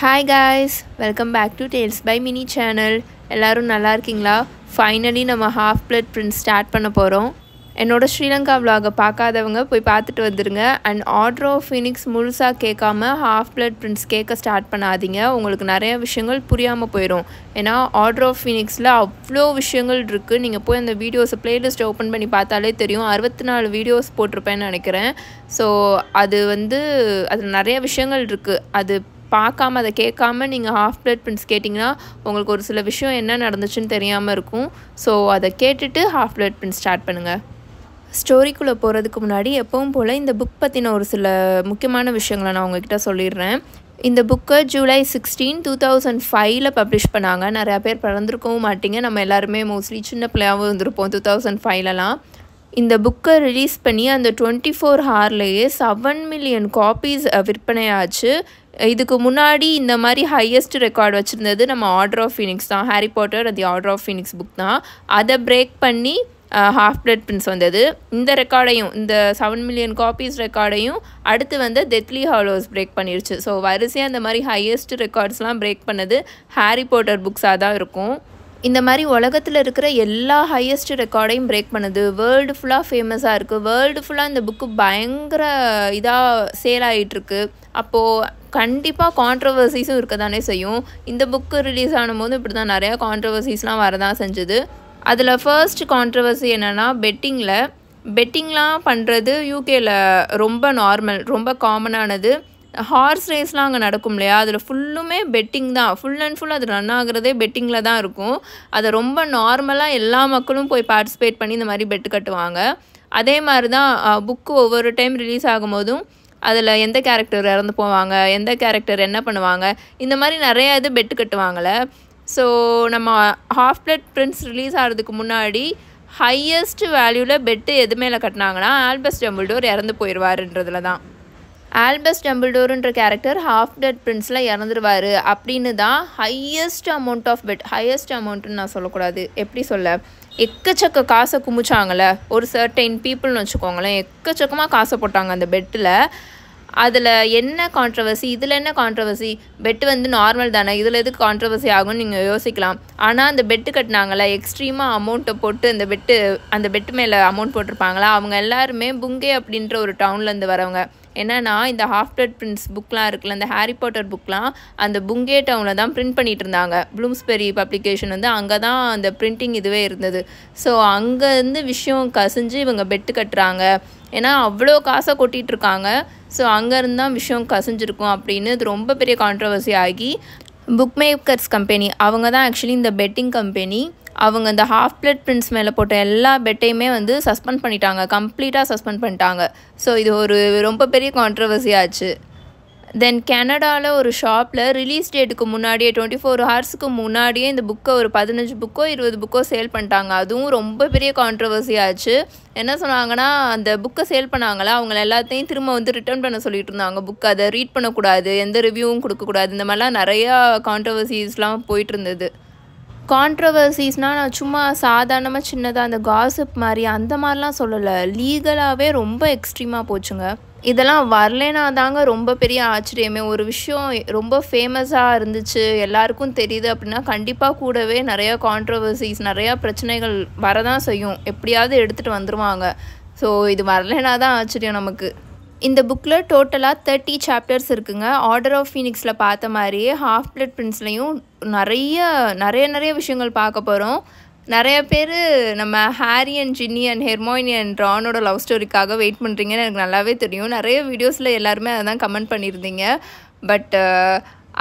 Hi guys, welcome back to Tales by Mini channel. எல்லாரும் நல்லா இருக்கீங்களா? ஃபைனலி நம்ம ஹாஃப் பிளட் பிரின்ஸ் ஸ்டார்ட் பண்ண போகிறோம். என்னோட ஸ்ரீலங்கா vlog பார்க்காதவங்க போய் பார்த்துட்டு வந்துடுங்க. அண்ட் ஆர்டர் ஆஃப் ஃபீனிக்ஸ் முழுசாக கேட்காம ஹாஃப் பிளட் பிரின்ஸ் கேட்க ஸ்டார்ட் பண்ணாதீங்க. உங்களுக்கு நிறைய விஷயங்கள் புரியாமல் போயிடும். ஏன்னா ஆர்டர் ஆஃப் ஃபீனிக்ஸில் அவ்வளோ விஷயங்கள் இருக்குது. நீங்கள் போய் அந்த வீடியோஸை ப்ளேலிஸ்ட்டை ஓப்பன் பண்ணி பார்த்தாலே தெரியும். 64 வீடியோஸ் போட்டிருப்பேன்னு நினைக்கிறேன். ஸோ அதில் நிறைய விஷயங்கள் இருக்குது. அது பார்க்காம அதை கேட்காம நீங்கள் ஹாஃப் பிளட் பிரின்ஸ் கேட்டிங்கன்னா உங்களுக்கு ஒரு சில விஷயம் என்ன நடந்துச்சுன்னு தெரியாமல் இருக்கும். ஸோ அதை கேட்டுட்டு ஹாஃப் பிளட் பிரின்ஸ் ஸ்டார்ட் பண்ணுங்கள். ஸ்டோரிக்குள்ளே போகிறதுக்கு முன்னாடி எப்பவும் போல் இந்த புக் பற்றின ஒரு சில முக்கியமான விஷயங்களை நான் உங்ககிட்ட சொல்லிடுறேன். இந்த புக்கை July 16, 2005 பப்ளிஷ் பண்ணாங்க. நிறையா பேர் பிறந்திருக்கவும் மாட்டிங்க. நம்ம எல்லாருமே மோஸ்ட்லி சின்ன பிள்ளையாகவும் இருந்திருப்போம் 2005லலாம். இந்த புக்கை ரிலீஸ் பண்ணி அந்த 24 ஹார்லேயே 7 மில்லியன் காப்பீஸ் விற்பனையாச்சு. இதுக்கு முன்னாடி இந்த மாதிரி ஹையஸ்ட் ரெக்கார்ட் வச்சுருந்தது நம்ம ஆர்டர் ஆஃப் ஃபீனிக்ஸ் தான். Harry Potter the Order of Phoenix book தான். அதை பிரேக் பண்ணி ஹாஃப் பிளட் பிரின்ஸ் வந்தது. இந்த ரெக்கார்டையும், இந்த 7 மில்லியன் காப்பீஸ் ரெக்கார்டையும் அடுத்து டெத்லி ஹாலோஸ் பிரேக் பண்ணிருச்சு. ஸோ வரிசையாக இந்த மாதிரி ஹையஸ்ட் ரெக்கார்ட்ஸ்லாம் பிரேக் பண்ணது ஹாரி பாட்டர் புக்ஸாக தான் இருக்கும். இந்த மாதிரி உலகத்தில் இருக்கிற எல்லா ஹையஸ்ட் ரெக்கார்டையும் பிரேக் பண்ணுது. வேர்ல்டு ஃபுல்லாக ஃபேமஸாக இருக்குது. வேர்ல்டு ஃபுல்லாக இந்த புக்கு பயங்கர இதாக சேல் ஆகிட்டுருக்கு. அப்போது கண்டிப்பாக கான்ட்ரவர்சிஸும் இருக்க தானே செய்யும். இந்த புக்கு ரிலீஸ் ஆனும்போது இப்படி தான் நிறையா கான்ட்ரவர்சிஸ்லாம் வரதான் செஞ்சுது. அதில் ஃபர்ஸ்ட் கான்ட்ரவர்சி என்னென்னா பெட்டிங்லாம் பண்ணுறது யூகேயில் ரொம்ப நார்மல், ரொம்ப காமனானது. ஹார்ஸ் ரேஸ்லாம் அங்கே நடக்கும் இல்லையா, அதில் ஃபுல்லுமே பெட்டிங் தான். ஃபுல் அண்ட் ஃபுல் அது ரன் ஆகுறதே பெட்டிங்கில் தான் இருக்கும். அதை ரொம்ப நார்மலாக எல்லா மக்களும் போய் பார்ட்டிசிபேட் பண்ணி இந்த மாதிரி பெட்டு கட்டுவாங்க. அதே மாதிரி தான் புக்கு ஒவ்வொரு டைம் ரிலீஸ் ஆகும்போதும் அதில் எந்த கேரக்டர் இறந்து போவாங்க, எந்த கேரக்டர் என்ன பண்ணுவாங்க, இந்த மாதிரி நிறையா இது பெட்டு கட்டுவாங்கள்ல. ஸோ நம்ம ஹாஃப் பிளட் பிரின்ஸ் ரிலீஸ் ஆகிறதுக்கு முன்னாடி ஹையஸ்ட் வேல்யூவில் பெட்டு எது மேலே கட்டினாங்கன்னா ஆல்பஸ் டம்பிள்டோர் இறந்து போயிடுவாருன்றதுல தான். ஆல்பஸ் டம்பிள்டோருன்ற கேரக்டர் ஹாஃப் பிளட் பிரின்ஸில் இறந்துருவார் அப்படின்னு தான் highest amount of bet. Highest அமௌண்ட்டுன்னு நான் சொல்லக்கூடாது, எப்படி சொல்ல, எக்கச்சக்க காசை குமிச்சாங்களே ஒரு சர்டைன் பீப்புள்னு வச்சுக்கோங்களேன். எக்கச்சக்கமாக காசை போட்டாங்க அந்த பெட்டில். அதில் என்ன கான்ட்ரவர்சி, இதில் என்ன கான்ட்ரவர்சி? பெட்டு நார்மல் தானே, இதில் எதுக்கு கான்ட்ரவர்சி ஆகும்னு நீங்கள் யோசிக்கலாம். ஆனால் அந்த பெட்டு கட்டினாங்களே எக்ஸ்ட்ரீமாக அமௌண்ட்டை போட்டு அந்த பெட்டு மேலே அமௌண்ட் போட்டிருப்பாங்களா, அவங்க எல்லாருமே புங்கே அப்படின்ற ஒரு டவுன்லேருந்து வரவங்க. என்னென்னா இந்த ஹாஃப் பிளட் பிரின்ஸ் புக்லாம் இருக்குல்ல, இந்த ஹாரி பாட்டர் புக்லாம் அந்த புங்கே டவுனில் தான் பிரிண்ட் பண்ணிகிட்டு இருந்தாங்க. ப்ளூம்ஸ்பெரி பப்ளிகேஷன் அங்கே தான் அந்த பிரிண்டிங் இதுவே இருந்தது. ஸோ அங்கேருந்து விஷயம் கசிஞ்சு இவங்க பெட்டு கட்டுறாங்க. ஏன்னா அவ்வளோ காசை கொட்டிகிட்ருக்காங்க. ஸோ அங்கேருந்து தான் விஷயம் கசிஞ்சிருக்கும் அப்படின்னு இது ரொம்ப பெரிய கான்ட்ரவர்சி ஆகி புக் மேக்கர்ஸ் கம்பெனி, அவங்க தான் ஆக்சுவலி இந்த பெட்டிங் கம்பெனி, அவங்க இந்த ஹாஃப் பிளட் பிரின்ஸ் மேலே போட்ட எல்லா பெட்டையுமே சஸ்பெண்ட் பண்ணிட்டாங்க, கம்ப்ளீட்டாக சஸ்பெண்ட் பண்ணிட்டாங்க. ஸோ இது ஒரு ரொம்ப பெரிய கான்ட்ரவர்சி ஆச்சு. தென் கனடாவில் ஒரு ஷாப்பில் ரிலீஸ் டேட்டுக்கு முன்னாடியே 24 ஹார்ஸுக்கு முன்னாடியே இந்த புக்கை ஒரு 15 புக்கோ 20 புக்கோ சேல் பண்ணிட்டாங்க. அதுவும் ரொம்ப பெரிய கான்ட்ரவர்சி ஆச்சு. என்ன சொன்னாங்கன்னா, அந்த புக்கை சேல் பண்ணாங்களா அவங்கள எல்லாத்தையும் திரும்ப ரிட்டர்ன் பண்ண சொல்லிட்டு இருந்தாங்க. புக் அதை ரீட் பண்ணக்கூடாது, எந்த ரிவ்யூவும் கொடுக்கக்கூடாது, இந்த மாதிரிலாம் நிறையா கான்ட்ரவர்சிஸ்லாம் போயிட்டு இருந்தது. கான்ட்ரவர்சிஸ்னால் நான் சும்மா சாதாரணமாக சின்னதாக அந்த காசிப் மாதிரி அந்த மாதிரிலாம் சொல்லலை, லீகலாகவே ரொம்ப எக்ஸ்ட்ரீமாக போச்சுங்க. இதெல்லாம் வரலேனா தாங்க ரொம்ப பெரிய ஆச்சரியமே. ஒரு விஷயம் ரொம்ப ஃபேமஸாக இருந்துச்சு, எல்லாருக்கும் தெரியுது அப்படின்னா கண்டிப்பாக கூடவே நிறையா கான்ட்ரவர்சிஸ், நிறையா பிரச்சனைகள் வரதான் செய்யும். எப்படியாவது எடுத்துகிட்டு வந்துடுவாங்க. ஸோ இது வரலேனா தான் ஆச்சரியம் நமக்கு. இந்த புக்கில் டோட்டலாக 30 சாப்டர்ஸ் இருக்குங்க. ஆர்டர் ஆஃப் ஃபீனிக்ஸில் பார்த்த மாதிரியே ஹாஃப் பிளட் பிரின்ஸ்லையும் நிறைய விஷயங்கள் பார்க்க போகிறோம். நிறைய பேர் நம்ம Harry and Ginny and Hermione and ரானோட லவ் ஸ்டோரிக்காக வெயிட் பண்ணுறீங்கன்னு எனக்கு நல்லாவே தெரியும். நிறைய வீடியோஸில் எல்லாருமே அதை தான் கமெண்ட் பண்ணியிருந்தீங்க. பட்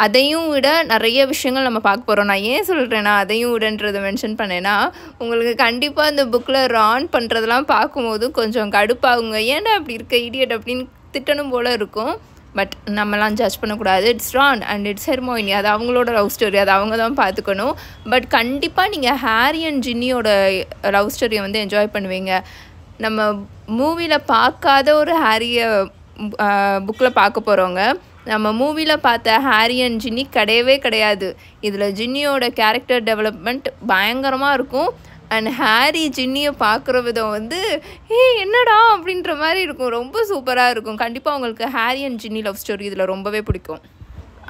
அதையும் விட நிறைய விஷயங்கள் நம்ம பார்க்க போகிறோம். நான் ஏன் சொல்கிறேன்னா அதையும் விடன்றதை மென்ஷன் பண்ணேன்னா, உங்களுக்கு கண்டிப்பாக இந்த புக்கில் ரான் பண்ணுறதெல்லாம் பார்க்கும்போது கொஞ்சம் கடுப்பாகுங்க. ஏன்டா அப்படி இருக்க இடியட் அப்படின்னு திட்டணும் போல் இருக்கும். பட் நம்மலாம் ஜட்ஜ் பண்ணக்கூடாது. It's Ron and it's Hermione, அது அவங்களோட லவ் ஸ்டோரி, அது அவங்க தான் பார்த்துக்கணும். பட் கண்டிப்பாக நீங்கள் ஹாரி அண்ட் ஜின்னியோட லவ் ஸ்டோரியை என்ஜாய் பண்ணுவீங்க. நம்ம மூவியில் பார்க்காத ஒரு ஹாரியை புக்கில் பார்க்க போகிறவங்க. நம்ம மூவியில் பார்த்த ஹாரி அண்ட் ஜின்னி கிடையாது. இதில் ஜின்னியோட கேரக்டர் டெவலப்மெண்ட் பயங்கரமாக இருக்கும். அண்ட் ஹாரி ஜின்னியை பார்க்குற விதம் என்னடா அப்படின்ற மாதிரி இருக்கும். ரொம்ப சூப்பராக இருக்கும். கண்டிப்பாக உங்களுக்கு ஹாரி அண்ட் ஜின்னி லவ் ஸ்டோரி இதில் ரொம்பவே பிடிக்கும்.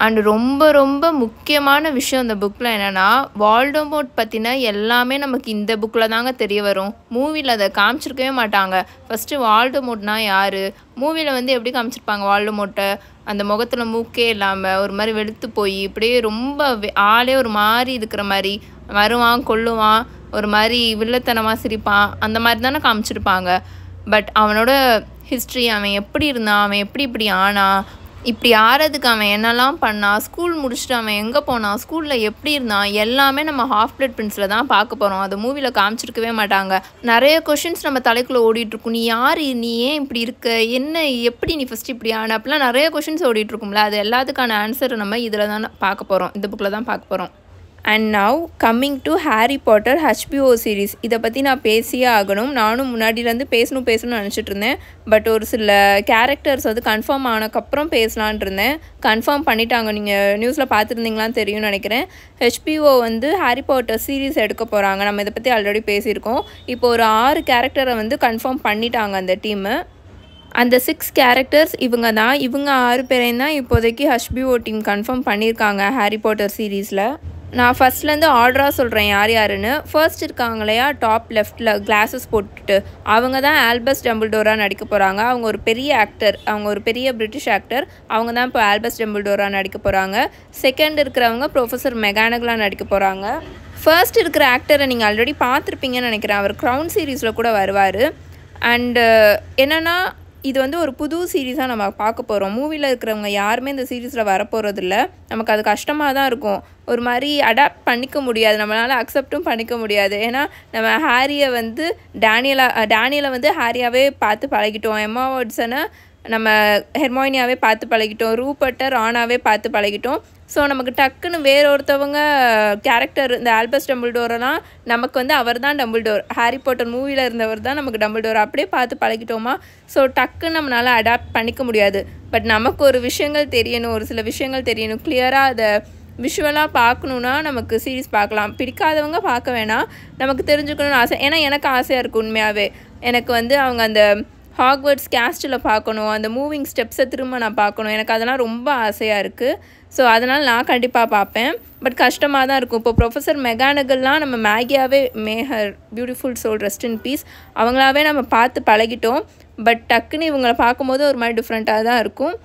அண்ட் ரொம்ப ரொம்ப முக்கியமான விஷயம் இந்த புக்கில் என்னென்னா, வால்டமோர்ட் பற்றின எல்லாமே நமக்கு இந்த புக்கில் தாங்க தெரிய வரும். மூவியில் அதை காமிச்சிருக்கவே மாட்டாங்க. ஃபஸ்ட்டு வால்டமோர்ட்னா யார், மூவியில் வந்து எப்படி காமிச்சிருப்பாங்க வால்டமோர்ட்டை, அந்த முகத்தில் மூக்கே இல்லாமல் ஒரு மாதிரி வெளுத்து போய் இப்படியே ரொம்ப ஆளே ஒரு மாதிரி இருக்கிற மாதிரி வருவான், கொல்லுவான், ஒரு மாதிரி வில்லத்தனமாக சிரிப்பான், அந்த மாதிரி தானே காமிச்சிருப்பாங்க. பட் அவனோட ஹிஸ்ட்ரி, அவன் எப்படி இருந்தான், அவன் எப்படி இப்படி ஆனான், இப்படி ஆறதுக்கு அவன் என்னெல்லாம் பண்ணான், ஸ்கூல் முடிச்சுட்டு அவன் எங்கே போனான், ஸ்கூலில் எப்படி இருந்தான், எல்லாமே நம்ம ஹாஃப் பிளட் பிரின்ஸில் தான் பார்க்க போகிறோம். அது மூவியில் காமிச்சிருக்கவே மாட்டாங்க. நிறைய கொஷின்ஸ் நம்ம தலைக்குள்ளே ஓடிட்டுருக்கும். நீ யார், நீ ஏன் இப்படி இருக்க, என்ன, எப்படி நீ ஃபஸ்ட்டு இப்படி ஆன, அப்படிலாம் நிறைய கொஷின்ஸ் ஓடிட்டுருக்கும்ல. அது எல்லாத்துக்கான ஆன்சர் நம்ம இதில் தான் பார்க்க போகிறோம், இந்த புக்கில் தான் பார்க்க போகிறோம். And now coming to Harry Potter HBO series. இதை பற்றி நான் பேசியே ஆகணும். நானும் முன்னாடியிலேருந்து பேசணும்னு நினச்சிட்டு இருந்தேன். பட் ஒரு சில கேரக்டர்ஸ் வந்து கன்ஃபார்ம் ஆனதுக்கப்புறம் பேசலான் இருந்தேன். கன்ஃபார்ம் பண்ணிட்டாங்க. நீங்கள் நியூஸில் பார்த்துருந்தீங்களான்னு தெரியும்னு நினைக்கிறேன். HBO வந்து ஹாரி பாட்டர் சீரீஸ் எடுக்க போகிறாங்க. நம்ம இதை பற்றி ஆல்ரெடி பேசியிருக்கோம். இப்போ ஒரு 6 கேரக்டரை வந்து கன்ஃபார்ம் பண்ணிட்டாங்க அந்த டீமு. அந்த 6 கேரக்டர்ஸ் இவங்க தான். இவங்க 6 பேரையும் தான் இப்போதைக்கு HBO டீம் கன்ஃபார்ம் பண்ணியிருக்காங்க ஹாரி பாட்டர் சீரீஸில். நான் ஃபஸ்ட்லேருந்து ஆர்டராக சொல்கிறேன் யார் யாருன்னு. ஃபர்ஸ்ட் இருக்காங்க இல்லையா, டாப் லெஃப்டில் கிளாஸஸ் போட்டுட்டு, அவங்க தான் ஆல்பஸ் டம்பிள்டோராக நடிக்க போகிறாங்க. அவங்க ஒரு பெரிய ஆக்டர், அவங்க ஒரு பெரிய பிரிட்டிஷ் ஆக்டர். அவங்க தான் இப்போ ஆல்பஸ் டம்பிள்டோராக நடிக்க போகிறாங்க. செகண்ட் இருக்கிறவங்க ப்ரொஃபஸர் மெகானகலாக நடிக்க போகிறாங்க. ஃபர்ஸ்ட் இருக்கிற ஆக்டரை நீங்கள் ஆல்ரெடி பார்த்துருப்பீங்கன்னு நினைக்கிறேன். அவர் க்ரௌன் சீரீஸில் கூட வருவார். அண்டு என்னென்னா, இது வந்து ஒரு புது சீரீஸாக நம்ம பார்க்க போகிறோம். மூவியில் இருக்கிறவங்க யாருமே இந்த சீரீஸில் வரப்போகிறதில்ல. நமக்கு அது கஷ்டமாக தான் இருக்கும். ஒரு மாதிரி அடாப்ட் பண்ணிக்க முடியாது, நம்மளால் அக்செப்டும் பண்ணிக்க முடியாது. ஏன்னா நம்ம ஹாரியை வந்து டேனியலை வந்து ஹாரியாவே பார்த்து பழகிட்டோம். எம்மா வாட்சனை நம்ம ஹெர்மாயினியாவே பார்த்து பழகிட்டோம். ரூபர்ட்டை ரானாவே பார்த்து பழகிட்டோம். ஸோ நமக்கு டக்குன்னு வேற ஒருத்தவங்க கேரக்டர், இந்த ஆல்பஸ் டம்பிள்டோரெல்லாம் நமக்கு வந்து அவர் தான் டம்பிள்டோர், ஹாரி பாட்டர் மூவியில் இருந்தவர் தான் நமக்கு டம்பிள்டோர், அப்படியே பார்த்து பழகிட்டோமா. ஸோ டக்குன்னு நம்மளால் அடாப்ட் பண்ணிக்க முடியாது. பட் நமக்கு ஒரு விஷயங்கள் தெரியணும், ஒரு சில விஷயங்கள் தெரியணும், கிளியராக அதை விஷுவலாக பார்க்கணுன்னா நமக்கு சீரீஸ் பார்க்கலாம். பிடிக்காதவங்க பார்க்க வேணாம், நமக்கு தெரிஞ்சுக்கணும்னு ஆசை. ஏன்னா எனக்கு ஆசையாக இருக்குது உண்மையாகவே. எனக்கு வந்து அவங்க அந்த ஹாக்வர்ட்ஸ் கேஸ்டில் பார்க்கணும், அந்த மூவிங் ஸ்டெப்ஸை திரும்ப நான் பார்க்கணும், எனக்கு அதெல்லாம் ரொம்ப ஆசையாக இருக்குது. ஸோ அதனால் நான் கண்டிப்பாக பார்ப்பேன். பட் கஷ்டமாக தான் இருக்கும். இப்போ ப்ரொஃபஸர் மெகானகல்லாம் நம்ம மேகியாவே, may her beautiful soul rest in peace, அவங்களாவே நம்ம பார்த்து பழகிட்டோம். பட் டக்குன்னு இவங்களை பார்க்கும்போது ஒரு மாதிரி டிஃப்ரெண்ட்டாக தான் இருக்கும்.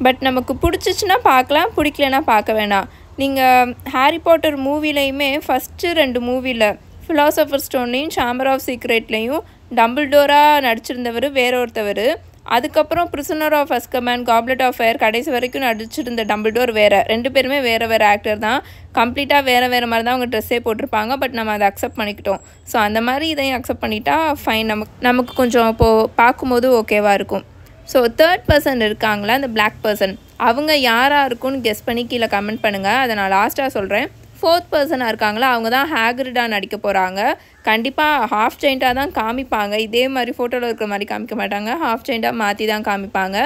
பட் நமக்கு பிடிச்சிச்சின்னா பார்க்கலாம், பிடிக்கலன்னா பார்க்க வேணாம். நீங்கள் ஹாரி பாட்டர் மூவிலையுமே ஃபஸ்ட்டு 2 மூவியில் ஃபிலாசபர் ஸ்டோன்லேயும் சாம்பர் ஆஃப் சீக்ரெட்லேயும் டம்பிள்டோராக நடிச்சிருந்தவர் வேற ஒருத்தவர். அதுக்கப்புறம் prisoner of Azkaban, goblet of fire கடைசி வரைக்கும் நடிச்சிருந்த டம்பிள்டோர் வேறு. 2 பேருமே வேறு ஆக்டர் தான். கம்ப்ளீட்டாக வேறு மாதிரி தான் அவங்க ட்ரெஸ்ஸே போட்டிருப்பாங்க. பட் நம்ம அதை அக்செப்ட் பண்ணிக்கிட்டோம். ஸோ அந்த மாதிரி இதையும் அக்செப்ட் பண்ணிட்டா ஃபைன், நமக்கு கொஞ்சம் இப்போது பார்க்கும்போது ஓகேவாக இருக்கும். ஸோ 3rd பர்சன் இருக்காங்களா, இந்த பிளாக் பர்சன், அவங்க யாராக இருக்கும்னு கெஸ் பண்ணி கீழே கமெண்ட் பண்ணுங்கள். அதை நான் லாஸ்ட்டாக சொல்கிறேன். 4th பர்சனாக இருக்காங்களா, அவங்க தான் ஹேக்ரிடாக நடிக்க போகிறாங்க. கண்டிப்பாக ஹாஃப் ஜெயிண்டாக தான் காமிப்பாங்க. இதே மாதிரி ஃபோட்டோவில் இருக்கிற மாதிரி காமிக்க மாட்டாங்க, ஹாஃப் ஜெயிண்டாக மாற்றி தான் காமிப்பாங்க.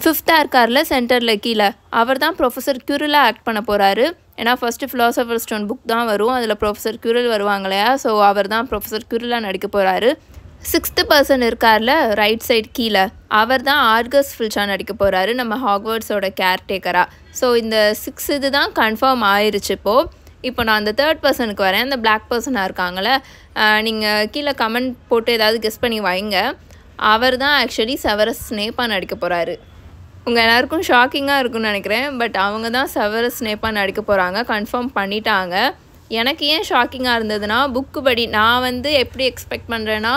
5th இருக்கார்ல சென்டரில் கீழே, அவர் தான் ப்ரொஃபஸர் க்யூரிலாக ஆக்ட் பண்ண போகிறாரு. ஏன்னா ஃபஸ்ட்டு ஃபிலாசபர் ஸ்டோன் புக் தான் வரும், அதில் ப்ரொஃபஸர் க்யூரில் வருவாங்க இல்லையா. ஸோ அவர் தான் ப்ரொஃபஸர் க்யூரிலாக நடிக்க போகிறாரு. 6th பர்சன் இருக்கார்ல ரைட் சைட் கீழே, அவர் தான் ஆர்கஸ் ஃபில்ச்சா நடிக்க போகிறாரு, நம்ம ஹாக்வர்ட்ஸோட கேர்டேக்கராக. ஸோ இந்த 6 இது தான் கன்ஃபார்ம் ஆயிடுச்சு. இப்போ நான் அந்த 3rd பர்சனுக்கு வரேன். அந்த பிளாக் பர்சனாக இருக்காங்கள, நீங்கள் கீழே கமெண்ட் போட்டு ஏதாவது கெஸ் பண்ணி வைங்க. அவர் தான் ஆக்சுவலி செவரஸ் ஸ்னேப்பாக நடிக்க போகிறாரு. உங்கள் எல்லாருக்கும் ஷாக்கிங்காக இருக்குன்னு நினைக்கிறேன். பட் அவங்க தான் செவரஸ் ஸ்னேப்பாக நடிக்க போகிறாங்க, கன்ஃபார்ம் பண்ணிட்டாங்க. எனக்கு ஏன் ஷாக்கிங்காக இருந்ததுன்னா, புக்கு படி நான் வந்து எப்படி எக்ஸ்பெக்ட் பண்ணுறேன்னா,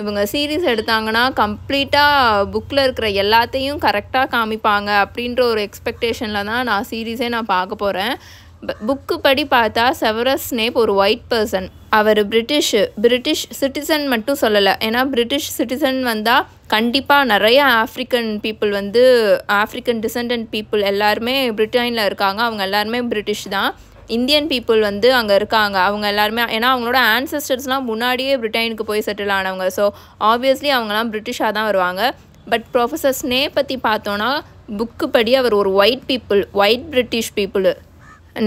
இவங்க சீரீஸ் எடுத்தாங்கன்னா கம்ப்ளீட்டாக புக்கில் இருக்கிற எல்லாத்தையும் கரெக்டாக காமிப்பாங்க அப்படின்ற ஒரு எக்ஸ்பெக்டேஷனில் தான் நான் சீரீஸே பார்க்க போகிறேன். புக்கு படி பார்த்தா செவரஸ் ஸ்னேப் ஒரு ஒயிட் பர்சன். அவர் பிரிட்டிஷ் சிட்டிசன் மட்டும் சொல்லலை. ஏன்னா பிரிட்டிஷ் சிட்டிசன் வந்தால் கண்டிப்பாக நிறைய ஆஃப்ரிக்கன் பீப்புள் வந்து, ஆஃப்ரிக்கன் டிசெண்டன்ட் பீப்புள் எல்லாருமே பிரிட்டனில் இருக்காங்க. அவங்க எல்லாருமே பிரிட்டிஷ் தான். இந்தியன் பீப்புள் வந்து அங்கே இருக்காங்க. அவங்க எல்லாருமே, ஏன்னா அவங்களோட ஆன்சஸ்டர்ஸ்லாம் முன்னாடியே பிரிட்டனுக்கு போய் செட்டில் ஆனவங்க. ஸோ ஆப்வியஸ்லி அவங்களாம் பிரிட்டிஷாக தான் வருவாங்க. பட் ப்ரொஃபஸர் ஸ்னேப் பற்றி பார்த்தோன்னா புக்கு படி அவர் ஒரு ஒயிட் பிரிட்டிஷ் பீப்புள்.